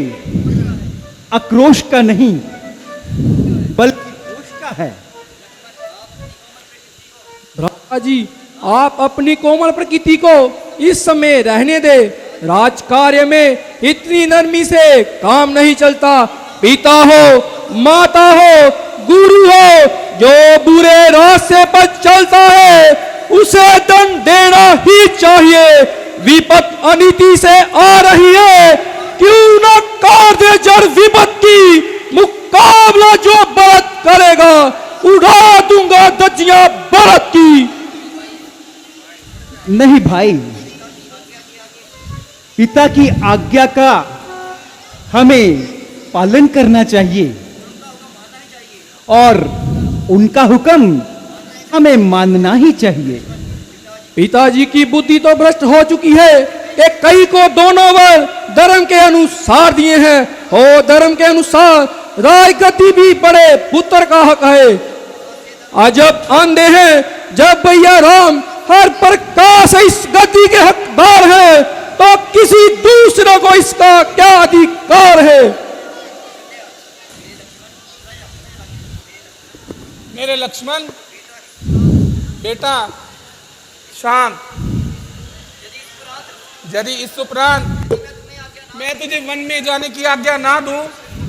आक्रोश का नहीं बल्कि जोश का है। भ्राता जी, आप अपनी कोमल प्रकृति को इस समय रहने दे। राजकार्य में इतनी नरमी से काम नहीं चलता। पिता हो, माता हो, गुरु हो, जो बुरे रास्ते पर चलता है उसे दंड देना ही चाहिए। विपत अनीति से आ रही है, क्यों न कर दे जड़ विपत की। मुकाबला जो बरत करेगा उड़ा दूंगा दज्जियां बरत की। नहीं भाई, पिता की आज्ञा का हमें पालन करना चाहिए और उनका हुक्म हमें मानना ही चाहिए। पिताजी की बुद्धि तो भ्रष्ट हो चुकी है कि कई को दोनों वर धर्म के अनुसार दिए हैं। हो धर्म के अनुसार राजगद्दी भी बड़े पुत्र का हक है। अजब अंधे हैं, जब भैया राम हर प्रकार से इस गद्दी के हकदार हैं तो किसी दूसरे को इसका क्या अधिकार है। मेरे लक्ष्मण बेटा शांत। यदि इस उपरांत मैं तुझे वन में जाने की आज्ञा ना दूं,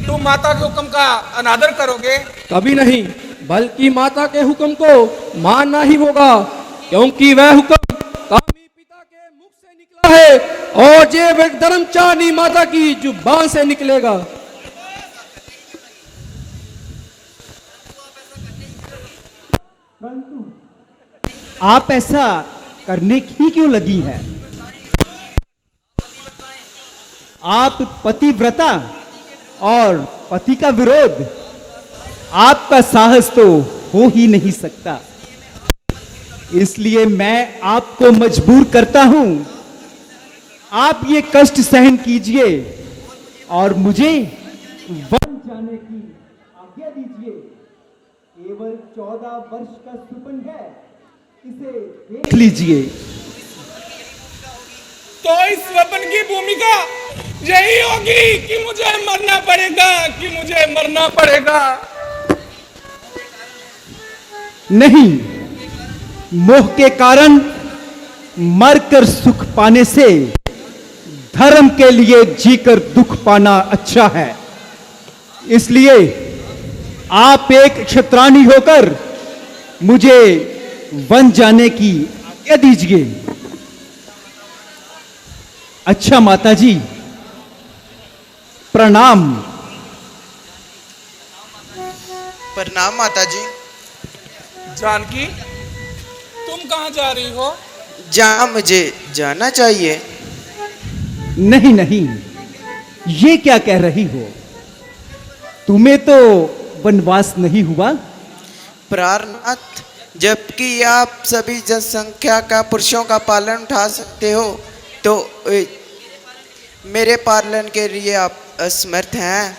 तो माता के हुक्म का अनादर करोगे? कभी नहीं, बल्कि माता के हुक्म को मानना ही होगा, क्योंकि वह हुक्म कामी पिता के मुख से निकला है और ये धर्मचारिणी माता की जुबान से निकलेगा। आप ऐसा करने की क्यों लगी है? आप पतिव्रता और पति का विरोध, आपका साहस तो हो ही नहीं सकता। इसलिए मैं आपको मजबूर करता हूं, आप ये कष्ट सहन कीजिए और मुझे वन जाने की आज्ञा दीजिए। केवल 14 वर्ष का सुपन है, इसे देख लीजिए। तो इस स्वप्न की भूमिका यही होगी कि मुझे मरना पड़ेगा, कि मुझे मरना पड़ेगा। नहीं, मोह के कारण मरकर सुख पाने से धर्म के लिए जीकर दुख पाना अच्छा है। इसलिए आप एक क्षत्राणी होकर मुझे वन जाने की आज्ञा दीजिए। अच्छा माताजी, प्रणाम। प्रणाम माताजी। जानकी, तुम कहां जा रही हो? जहां मुझे जाना चाहिए। नहीं नहीं, ये क्या कह रही हो? तुम्हें तो वनवास नहीं हुआ। प्रारनाथ, जबकि आप सभी जनसंख्या का पुरुषों का पालन उठा सकते हो, तो मेरे पालन के लिए आप असमर्थ हैं।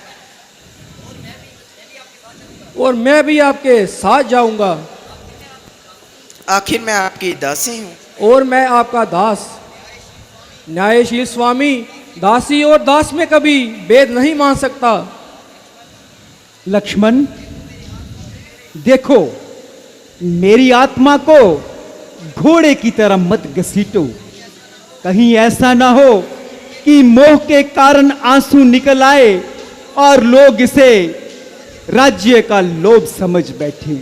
और मैं भी आपके साथ जाऊंगा। आखिर मैं आपकी दासी हूं। और मैं आपका दास। न्यायशील स्वामी दासी और दास में कभी भेद नहीं मान सकता। लक्ष्मण, देखो, मेरी आत्मा को घोड़े की तरह मत घसीटो। कहीं ऐसा ना हो कि मोह के कारण आंसू निकल आए और लोग इसे राज्य का लोभ समझ बैठे।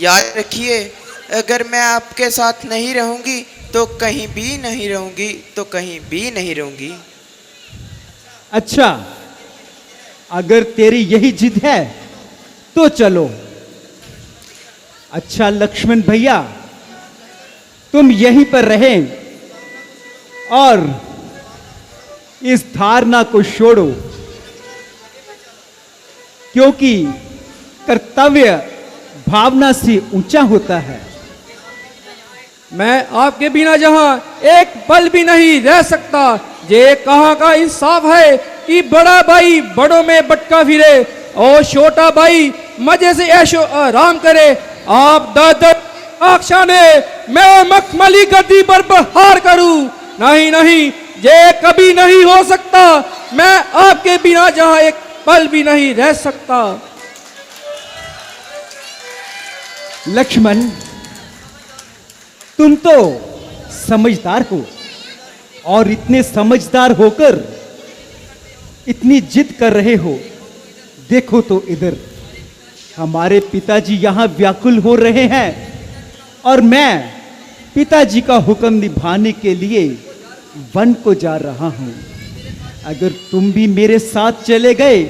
याद रखिए, अगर मैं आपके साथ नहीं रहूंगी तो कहीं भी नहीं रहूंगी, तो कहीं भी नहीं रहूंगी। अच्छा, अगर तेरी यही जिद है तो चलो। अच्छा लक्ष्मण भैया, तुम यहीं पर रहें और इस धारणा को छोड़ो, क्योंकि कर्तव्य भावना से ऊंचा होता है। मैं आपके बिना जहां एक पल भी नहीं रह सकता। ये कहां का इंसाफ है कि बड़ा भाई बड़ों में बटका फिरे और छोटा भाई मजे से ऐशो आराम करे। आप दादा आक्षाने मैं मखमली गद्दी पर बहार करूं। नहीं नहीं, ये कभी नहीं हो सकता। मैं आपके बिना जहां एक पल भी नहीं रह सकता। लक्ष्मण, तुम तो समझदार हो और इतने समझदार होकर इतनी जिद कर रहे हो। देखो तो इधर, हमारे पिताजी यहां व्याकुल हो रहे हैं और मैं पिताजी का हुक्म निभाने के लिए वन को जा रहा हूं। अगर तुम भी मेरे साथ चले गए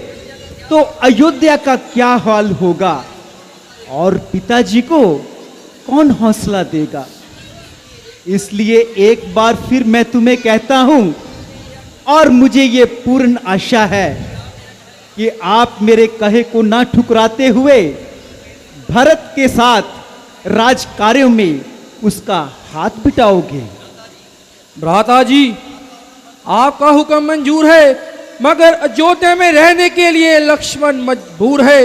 तो अयोध्या का क्या हाल होगा और पिताजी को कौन हौसला देगा। इसलिए एक बार फिर मैं तुम्हें कहता हूं और मुझे ये पूर्ण आशा है कि आप मेरे कहे को ना ठुकराते हुए भरत के साथ राज कार्यों में उसका हाथ बिटाओगे। भ्राता जी, आपका हुक्म मंजूर है, मगर अयोध्या में रहने के लिए लक्ष्मण मजबूर है।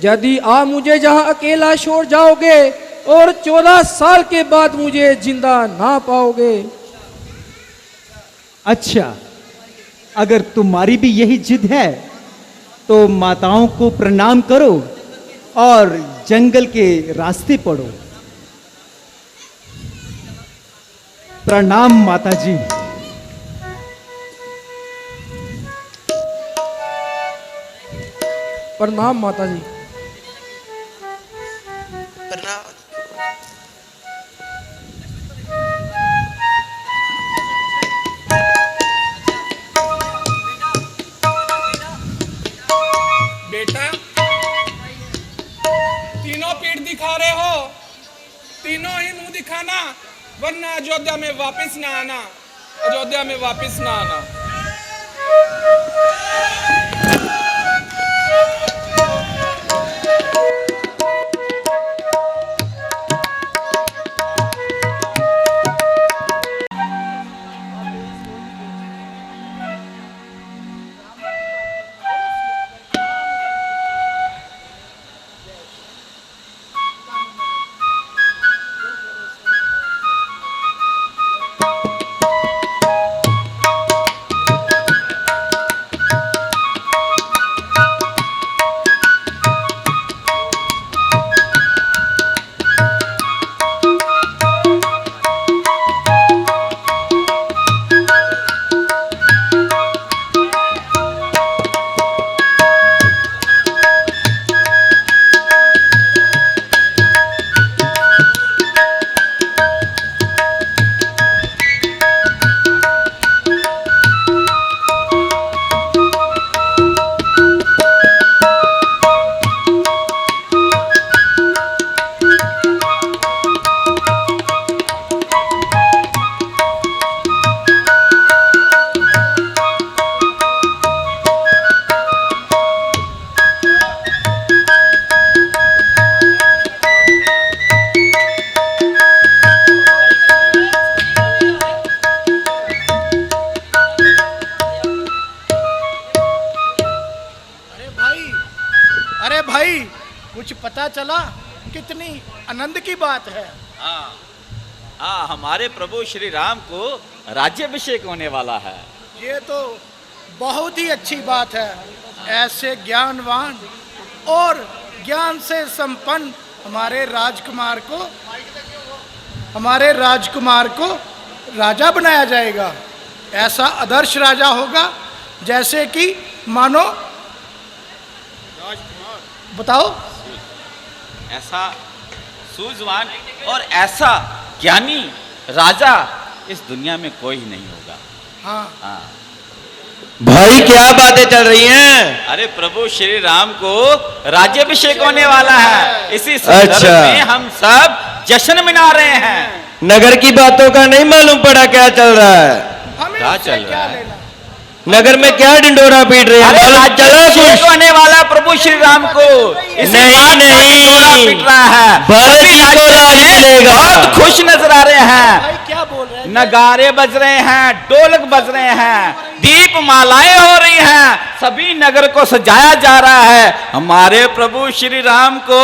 यदि आप मुझे जहां अकेला छोड़ जाओगे और 14 साल के बाद मुझे जिंदा ना पाओगे। अच्छा, अगर तुम्हारी भी यही जिद है तो माताओं को प्रणाम करो और जंगल के रास्ते पड़ो। प्रणाम माता जी। प्रणाम माता जी। प्रणाम। बेटा, तीनों पीठ दिखा रहे हो, तीनों ही मुंह दिखाना, वरना अयोध्या में वापस ना आना। अयोध्या में वापस ना आना। चला कितनी आनंद की बात है। हाँ, हमारे प्रभु श्री राम को राज्याभिषेक होने वाला है। ये तो बहुत ही अच्छी बात है। ऐसे ज्ञानवान और ज्ञान से संपन्न हमारे राजकुमार को राजा बनाया जाएगा। ऐसा आदर्श राजा होगा जैसे कि मानो, बताओ, ऐसा सूझवान और ऐसा ज्ञानी राजा इस दुनिया में कोई नहीं होगा। हाँ। भाई क्या बातें चल रही हैं? अरे प्रभु श्री राम को राज्याभिषेक होने वाला है, इसी संदर्भ में हम सब जश्न मना रहे हैं। नगर की बातों का नहीं मालूम पड़ा क्या चल रहा है? क्या चल रहा है? नगर में क्या डिंडोरा पीट रहे हैं? राज्याभिषेक होने वाला प्रभु श्री राम को नहीं पीट रहा है। भरत जी को राज मिलेगा। बहुत खुश नजर आ रहे हैं, क्या बोल रहे हैं? नगारे बज रहे हैं, ढोलक बज रहे हैं, दीप मालाएं हो रही हैं, सभी नगर को सजाया जा रहा है। हमारे प्रभु श्री राम को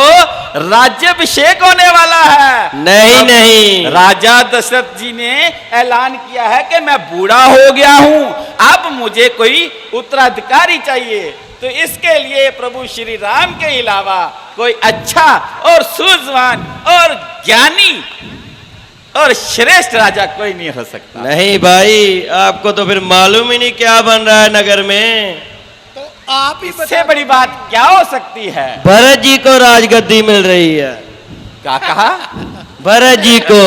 राज्याभिषेक होने वाला है। नहीं राजा दशरथ जी ने ऐलान किया है कि मैं बूढ़ा हो गया हूं, अब मुझे कोई उत्तराधिकारी चाहिए। तो इसके लिए प्रभु श्री राम के अलावा कोई अच्छा और सूझवान और ज्ञानी और श्रेष्ठ राजा कोई नहीं हो सकता। नहीं भाई, आपको तो फिर मालूम ही नहीं क्या बन रहा है नगर में। तो आप ही इससे बड़ी बात क्या हो सकती है? भरत जी को राजगद्दी मिल रही है। क्या कहा? भरत जी को।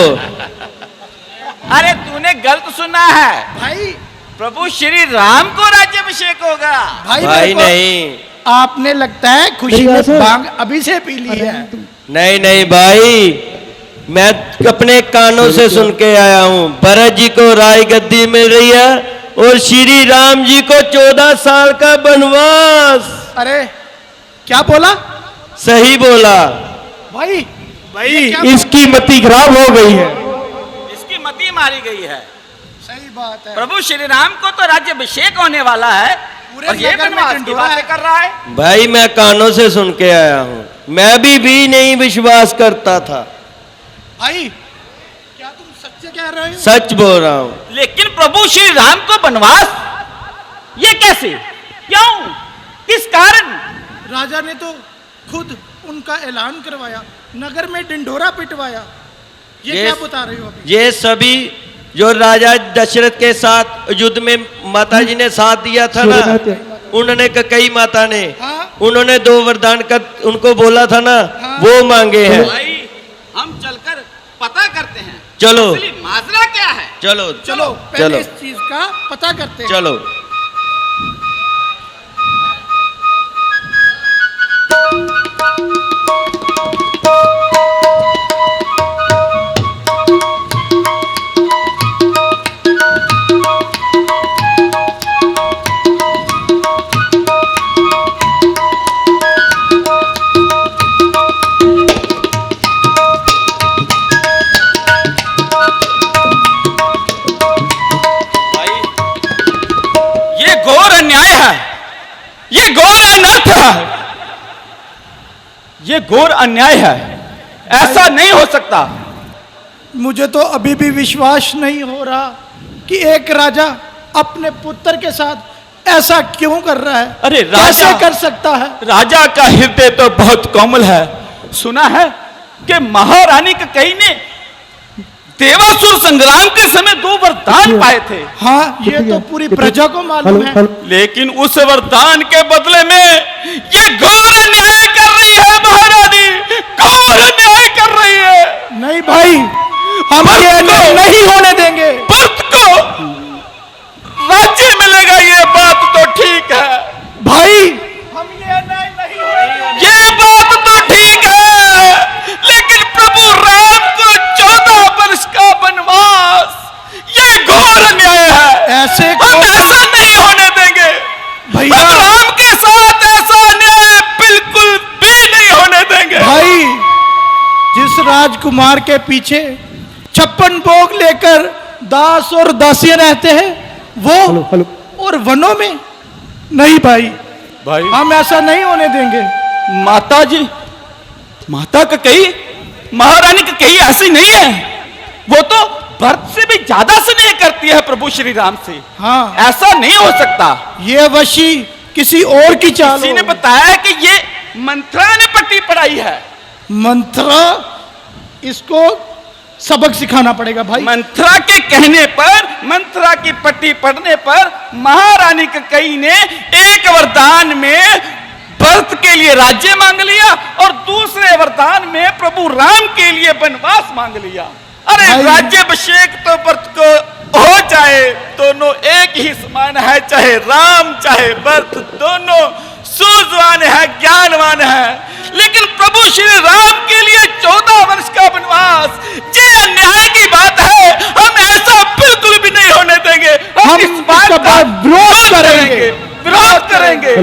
अरे तूने गलत सुना है भाई, प्रभु श्री राम को राज्याभिषेक होगा। भाई नहीं, आपने लगता है खुशी में भांग अभी से पी ली है। नहीं भाई, मैं अपने कानों से सुन के आया हूँ। भरत जी को राजगद्दी मिल रही है और श्री राम जी को 14 साल का वनवास। अरे क्या बोला? सही बोला भाई। इसकी मति खराब हो गई है। इसकी मति मारी गई है। सही बात है। प्रभु श्री राम को तो राज्याभिषेक होने वाला है और ये वनवास की बातें कर रहा है। भाई मैं कानों से सुन के आया हूँ, मैं भी नहीं विश्वास करता था। भाई क्या तुम सच्चे कह रहे हो? सच बोल रहा हूँ। लेकिन प्रभु श्री राम को वनवास, ये कैसे, क्यों, किस कारण? राजा ने तो खुद उनका ऐलान करवाया, नगर में डिंडोरा पिटवाया। ये क्या बता रहे हो अभी? ये सभी जो राजा दशरथ के साथ युद्ध में माता जी ने साथ दिया था ना, उन्होंने कई माता ने, उन्होंने 2 वरदान का उनको बोला था ना, वो मांगे हैं। भाई हम चलकर पता करते हैं, चलो असली माजरा क्या है। चलो पहले इस चीज का पता करते हैं। चलो। ये घोर अन्याय है, ऐसा नहीं हो सकता। मुझे तो अभी भी विश्वास नहीं हो रहा कि एक राजा अपने पुत्र के साथ ऐसा क्यों कर रहा है। अरे कैसे कर सकता है? राजा का हृदय तो बहुत कोमल है। सुना है कि महारानी कई ने देवासुर संग्राम के समय 2 वरदान पाए थे। हाँ, ये तो पूरी प्रजा को मालूम है। लेकिन उस वरदान के बदले में ये घोर अन्याय कर रही है महारानी, घोर अन्याय कर रही है। नहीं भाई, हम ये अन्याय नहीं होने देंगे। भक्त को राज्य मिलेगा, ये बात तो ठीक है भाई। हम ये अन्याय नहीं होने, ये बात तो ठीक है, लेकिन प्रभु राम को 14 वर्ष का वनवास, ये घोर अन्याय है। ऐसे हम ऐसा नहीं होने देंगे भैया। राम के साथ ऐसा अन्याय बिल्कुल भी नहीं होने देंगे। भाई, जिस राजकुमार के पीछे 56 भोग लेकर दास और दासियां रहते हैं, वो और वनों में नहीं भाई, हम ऐसा नहीं होने देंगे। माता जी, माता कई, महारानी कई ऐसी नहीं है, वो तो भरत से भी ज्यादा स्नेह करती है प्रभु श्री राम से। हाँ, ऐसा नहीं हो सकता। ये वशी किसी और की चाल। किसी ने बताया कि ये मंत्रा ने पट्टी पढ़ाई है। मंत्रा, इसको सबक सिखाना पड़ेगा भाई। मंत्रा के कहने पर, मंत्रा की पट्टी पढ़ने पर महारानी कई ने एक वरदान में भरत के लिए राज्य मांग लिया और दूसरे वरदान में प्रभु राम के लिए वनवास मांग लिया। अरे राज्याभिषेक तो भरत को हो जाए, दोनों एक ही समान है, चाहे राम चाहे भरत, दोनों सूझवान है, ज्ञानवान है। लेकिन प्रभु श्री राम के लिए 14 वर्ष का वनवास, ये अन्याय की बात है। हम ऐसा बिल्कुल भी नहीं होने देंगे। हम इस बात का विरोध करेंगे, विरोध करेंगे।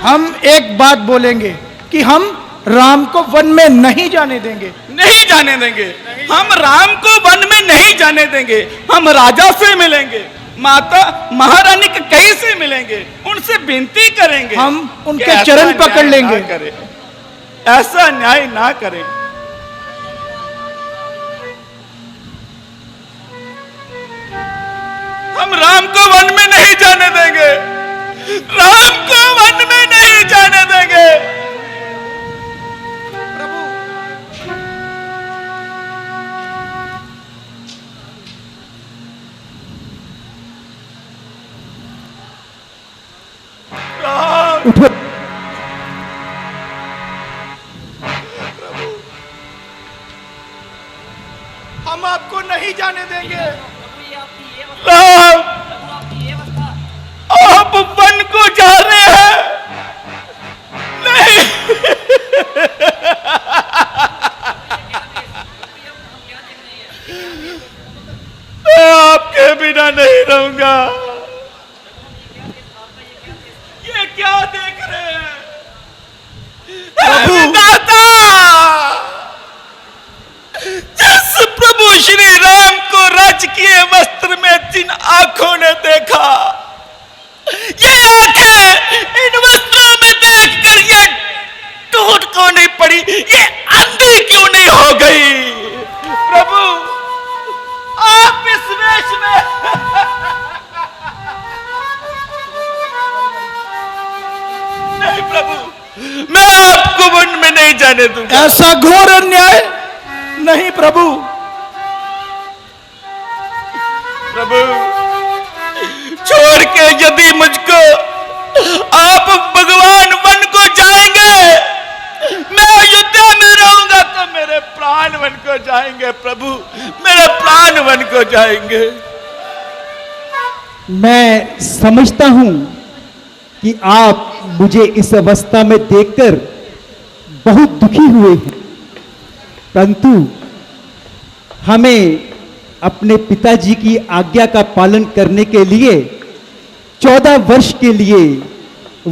हम एक बात बोलेंगे कि हम राम को वन में नहीं जाने देंगे, नहीं जाने देंगे। हम राम को वन में नहीं जाने देंगे। हम राजा से मिलेंगे, माता महारानी के कहीं से मिलेंगे, उनसे विनती करेंगे, हम उनके चरण पकड़ लेंगे। ऐसा न्याय ना करें। हम राम को वन में नहीं जाने देंगे, राम को वन में नहीं जाने देंगे। उठो। हम आपको नहीं जाने देंगे। राम, आप वन को जा रहे हैं? नहीं। मैं आपके बिना नहीं रहूंगा। ये क्या देख रहे हैं? दाता, जिस प्रभु श्री राम को राजकीय वस्त्र में जिन आंखों ने देखा, ये आंखें इन वस्त्रों में देखकर ये टूट क्यों नहीं पड़ी, ये अंधी क्यों नहीं हो गई? प्रभु, आप इस वेश में नहीं प्रभु, मैं आपको वन में नहीं जाने दूंगा। ऐसा घोर अन्याय नहीं प्रभु। प्रभु, छोड़ के यदि मुझको आप भगवान वन को जाएंगे, मैं अयोध्या में रहूंगा तो मेरे प्राण वन को जाएंगे। प्रभु, मेरे प्राण वन को जाएंगे। मैं समझता हूं कि आप मुझे इस अवस्था में देखकर बहुत दुखी हुए हैं, परंतु हमें अपने पिताजी की आज्ञा का पालन करने के लिए 14 वर्ष के लिए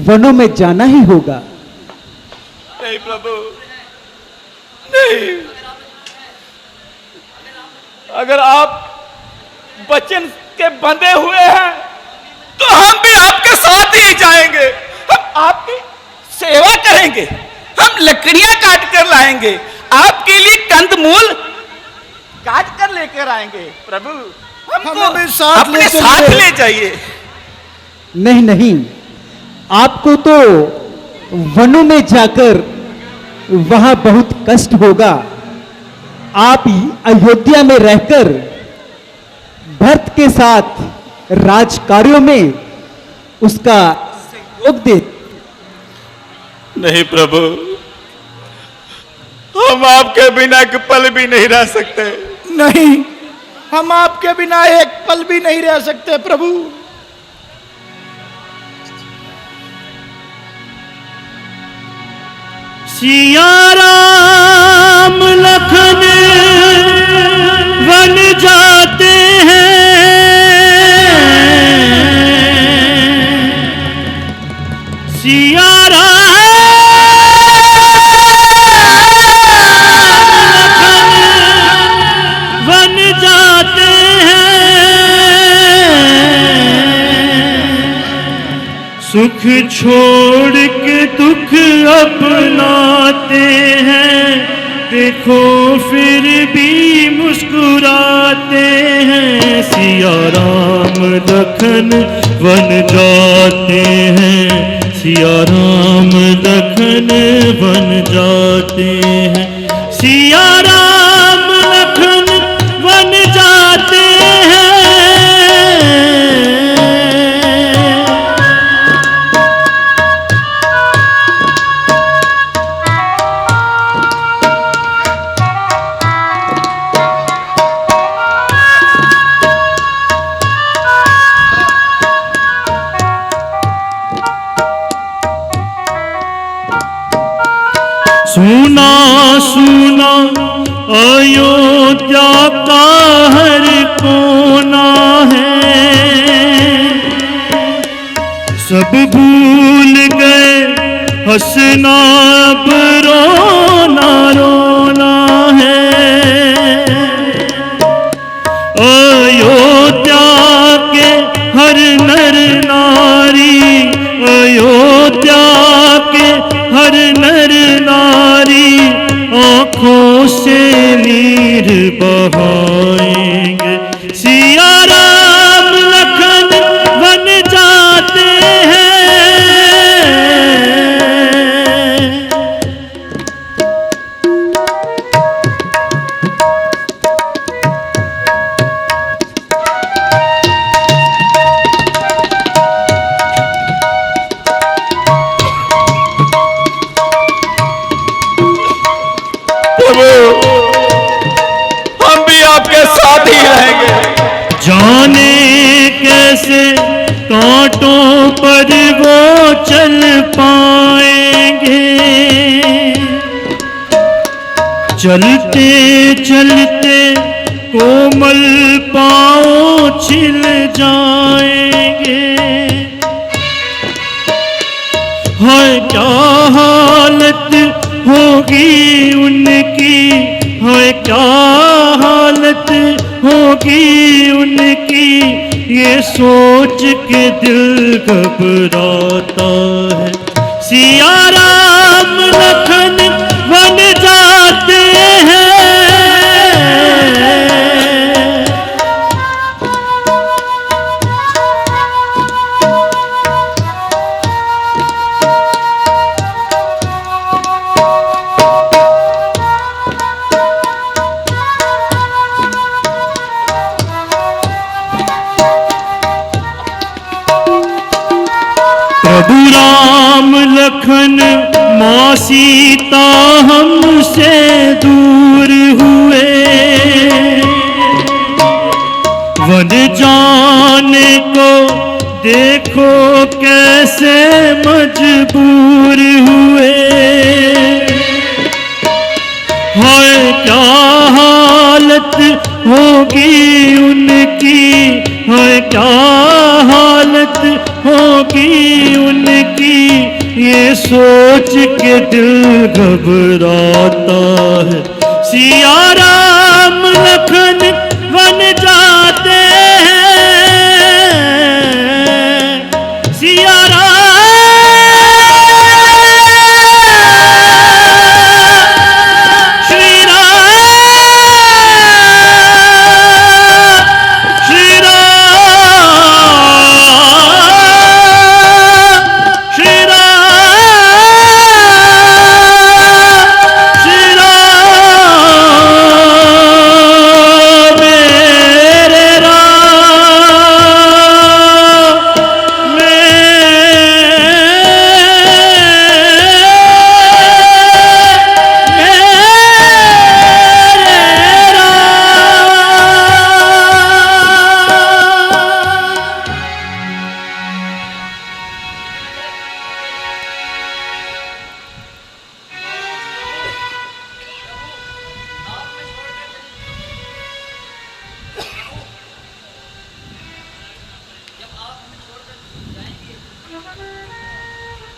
वनों में जाना ही होगा। नहीं प्रभु, नहीं। अगर आप वचन के बंधे हुए हैं तो हम भी आपके साथ ही जाएंगे। हम आपकी सेवा करेंगे, हम लकड़ियां काट कर लाएंगे, आपके लिए कंदमूल काट कर लेकर आएंगे। प्रभु, हमको भी साथ अपने साथ ले जाइए। नहीं नहीं, आपको तो वनों में जाकर वहां बहुत कष्ट होगा। आप अयोध्या में रहकर भरत के साथ राज कार्यों में उसका सहयोग दे। नहीं प्रभु, हम आपके बिना एक पल भी नहीं रह सकते। नहीं, हम आपके बिना एक पल भी नहीं रह सकते प्रभु। सिया राम लखन वन जाते हैं, सिया राम लखन वन जाते हैं, सुख छोड़ के दुख अपनाते हैं, देखो फिर भी मुस्कुराते हैं। सिया राम लखन वन जाते हैं, सिया राम लखन वन जाते हैं, सिया राम लखन वन जाते हैं। सुना सुना अयोध्या का हर कोना है, सब भूल गए हंसना अब रोना रोना है। अयोध्या के हर नर नारी, अयोध्या के हर नर नारी आंखों से नीर बहाएंगे। सिया राम लखन वन जाते हैं। हम भी आपके साथ ही रहेंगे। जाने कैसे कांटों पर वो चल पाएंगे, चलते चलते कोमल पाँव छिल जाएंगे। हाय क्या हालत होगी उनकी, हाय क्या हालत होगी उनकी, ये सोच के दिल घबराता है। सिया राम लखन वन जाते हैं। प्रभु राम लखन माँ सीता हमसे दूर हुए, वन जाने को देखो कैसे मजबूर हुए। हाय क्या हालत होगी उनकी, हाय क्या हालत होगी उनकी, ये सोच के दिल घबराता है। सिया राम लखन वन जाते हैं। सिया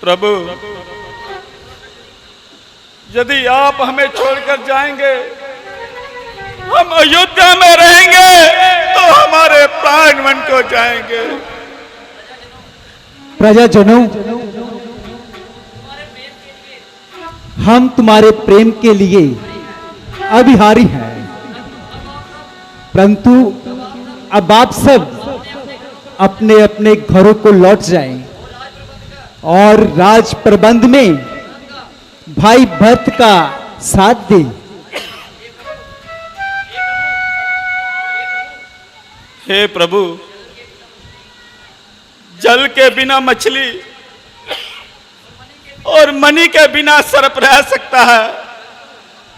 प्रभु, यदि आप हमें छोड़कर जाएंगे, हम अयोध्या में रहेंगे तो हमारे प्राण वन को जाएंगे। प्रजाजनों, हम तुम्हारे प्रेम के लिए अभिहारी हैं, परंतु अब आप सब अपने अपने घरों को लौट जाएं और राज प्रबंध में भाई भरत का साथ दें। हे प्रभु, जल के बिना मछली और मणि के बिना सर्प रह सकता है,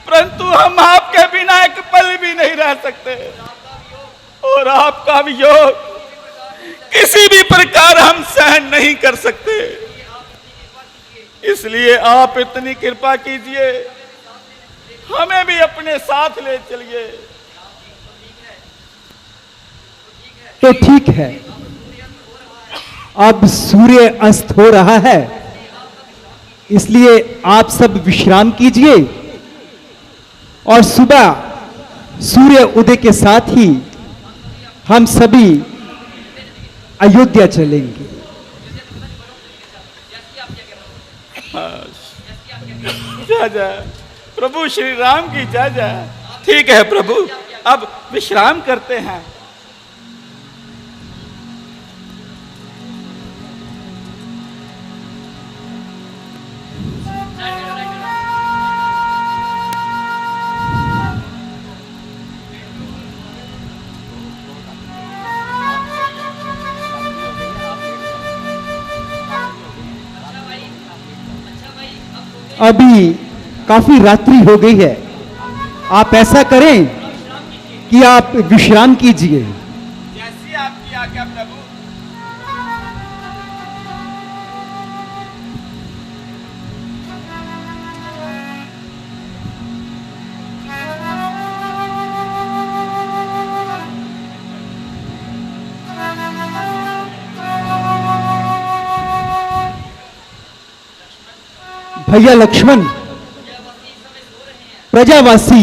परंतु हम आपके बिना एक पल भी नहीं रह सकते। और आपका वियोग किसी भी प्रकार हम सहन नहीं कर सकते। इसलिए आप इतनी कृपा कीजिए, हमें भी अपने साथ ले चलिए। तो ठीक है, अब सूर्य अस्त हो रहा है, इसलिए आप सब विश्राम कीजिए और सुबह सूर्य उदय के साथ ही हम सभी अयोध्या चलेंगे। जय जय प्रभु श्री राम की जय जय। ठीक है प्रभु, अब विश्राम करते हैं। अभी काफी रात्रि हो गई है, आप ऐसा करें कि आप विश्राम कीजिए। जैसी आपकी आज्ञा प्रभु। भैया लक्ष्मण, प्रजावासी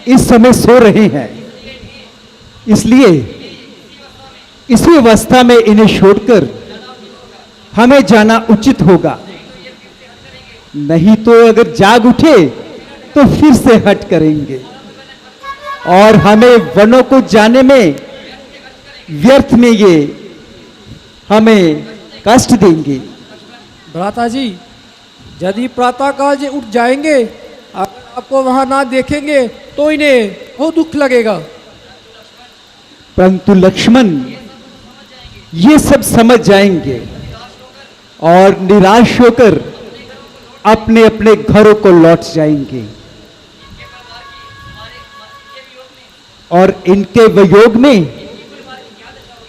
इस समय सो रहे हैं, इसलिए इसी अवस्था में इन्हें छोड़कर हमें जाना उचित होगा। नहीं तो अगर जाग उठे तो फिर से हट करेंगे और हमें वनों को जाने में व्यर्थ में ये हमें कष्ट देंगे। भ्राता जी, यदि प्रातःकाल जे उठ जाएंगे, अगर आपको वहां ना देखेंगे तो इन्हें बहुत दुख लगेगा। परंतु लक्ष्मण, ये सब समझ जाएंगे और निराश होकर अपने अपने घरों को लौट जाएंगे और इनके वियोग में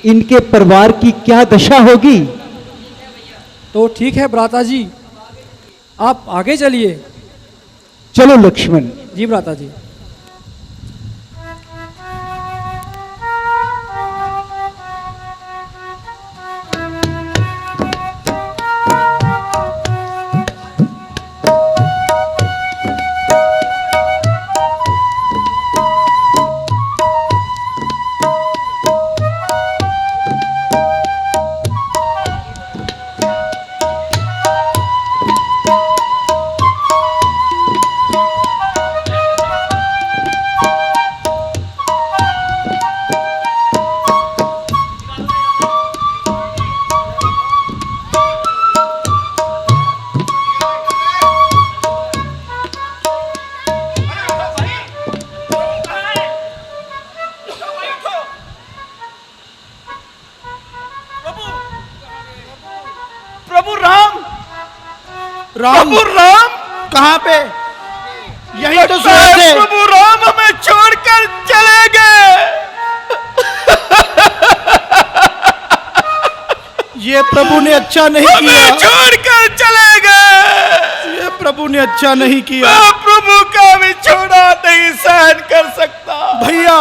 इनके परिवार की क्या दशा होगी। तो ठीक है भ्राता जी, आप आगे चलिए। चलो लक्ष्मण। जी भ्राता जी। प्रभु राम कहाँ पे? यही तो सोए थे। प्रभु राम हमें छोड़कर चले गए। ये प्रभु ने अच्छा नहीं किया। हमें छोड़कर चले गए। ये प्रभु ने अच्छा नहीं किया। मैं प्रभु का भी छोड़ा नहीं सहन कर सकता। भैया,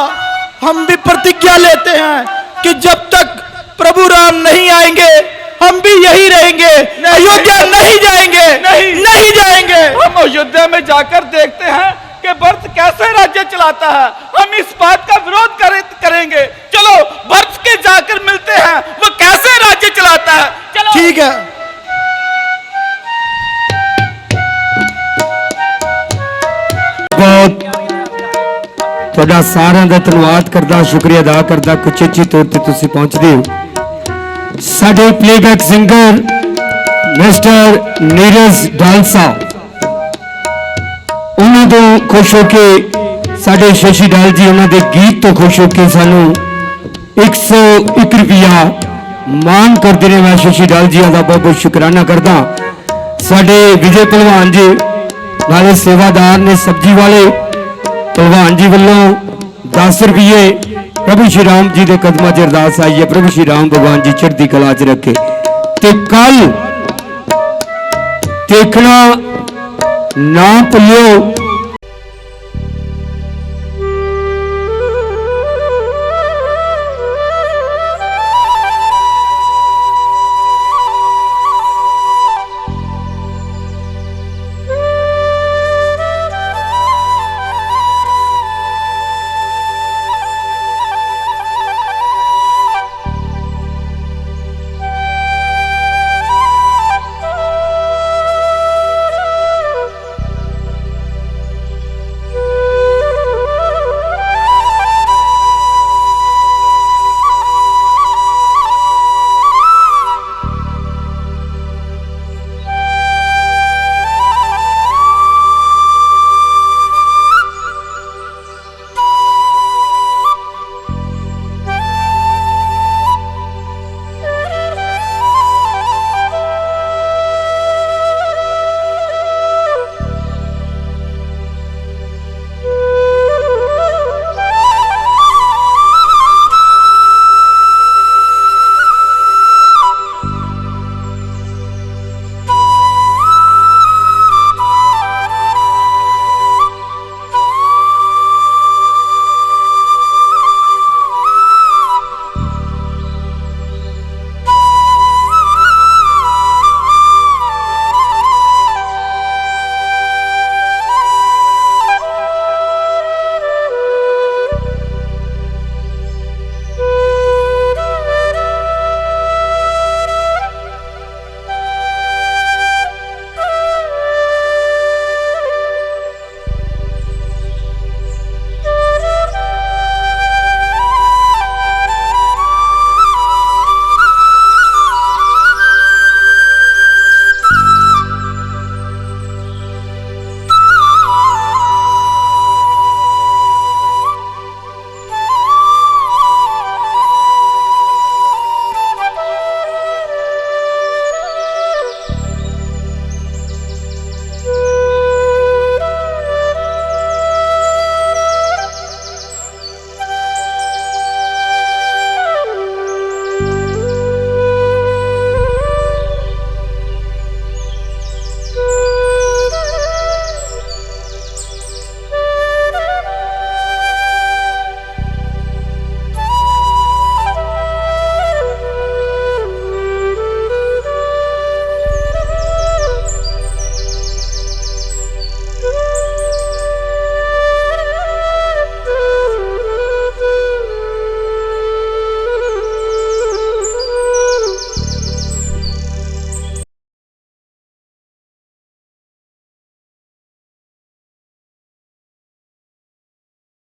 हम भी प्रतिज्ञा लेते हैं कि जब तक प्रभु राम नहीं आएंगे हम भी यही रहेंगे। अयोध्या नहीं जाएंगे। नहीं जाएंगे। हम अयोध्या में जाकर देखते हैं कि भरत कैसे राज्य चलाता है। हम इस बात का विरोध करेंगे। चलो भरत के जाकर मिलते हैं, वो कैसे राज्य चलाता है। चलो। ठीक है। बहुत ਤੁਹਾਡਾ ਸਾਰਿਆਂ ਦਾ ਧੰਨਵਾਦ ਕਰਦਾ, ਸ਼ੁਕਰੀਆ ਅਦਾ ਕਰਦਾ ਕਿ ਉਚੇਚੀ ਤੌਰ ਤੇ ਤੁਸੀਂ ਪਹੁੰਚਦੇ ਹੋ। ਸਾਡੇ ਪਲੇਬੈਕ ਸਿੰਗਰ ਮਿਸਟਰ ਨੀਰਜ ਡਾਲਸਾ, ਉਹਨਾਂ ਤੋਂ ਖੁਸ਼ ਹੋ ਕੇ ਸਾਡੇ ਸ਼ਸ਼ੀ ਡਾਲ ਜੀ ਉਹਨਾਂ ਦੇ ਗੀਤ ਤੋਂ ਖੁਸ਼ ਹੋ ਕੇ ਸਾਨੂੰ 101 ਰੁਪਿਆ ਮਾਨ ਕਰਦੇ ਨੇ। ਮੈਂ ਸ਼ਸ਼ੀ ਡਾਲ ਜੀ ਦਾ ਬਹੁਤ ਬਹੁਤ ਸ਼ੁਕਰਾਨਾ ਕਰਦਾ। ਸਾਡੇ ਵਿਜੇ ਪਹਿਲਵਾਨ ਜੀ ਨਾਲੇ ਸੇਵਾਦਾਰ ਨੇ ਸਬਜ਼ੀ ਵਾਲੇ ਪਹਿਲਵਾਨ ਜੀ ਵੱਲੋਂ 10 ਰੁਪਏ ਪ੍ਰਭੂ ਸ਼੍ਰੀ ਰਾਮ ਜੀ ਦੇ ਕਦਮਾਂ 'ਚ ਅਰਦਾਸ ਆਈ ਹੈ। ਪ੍ਰਭੂ ਸ਼੍ਰੀ ਰਾਮ ਭਗਵਾਨ ਜੀ ਚੜ੍ਹਦੀ ਕਲਾ 'ਚ ਰੱਖੇ। ਤੇ ਕੱਲ देखना ना भूलियो।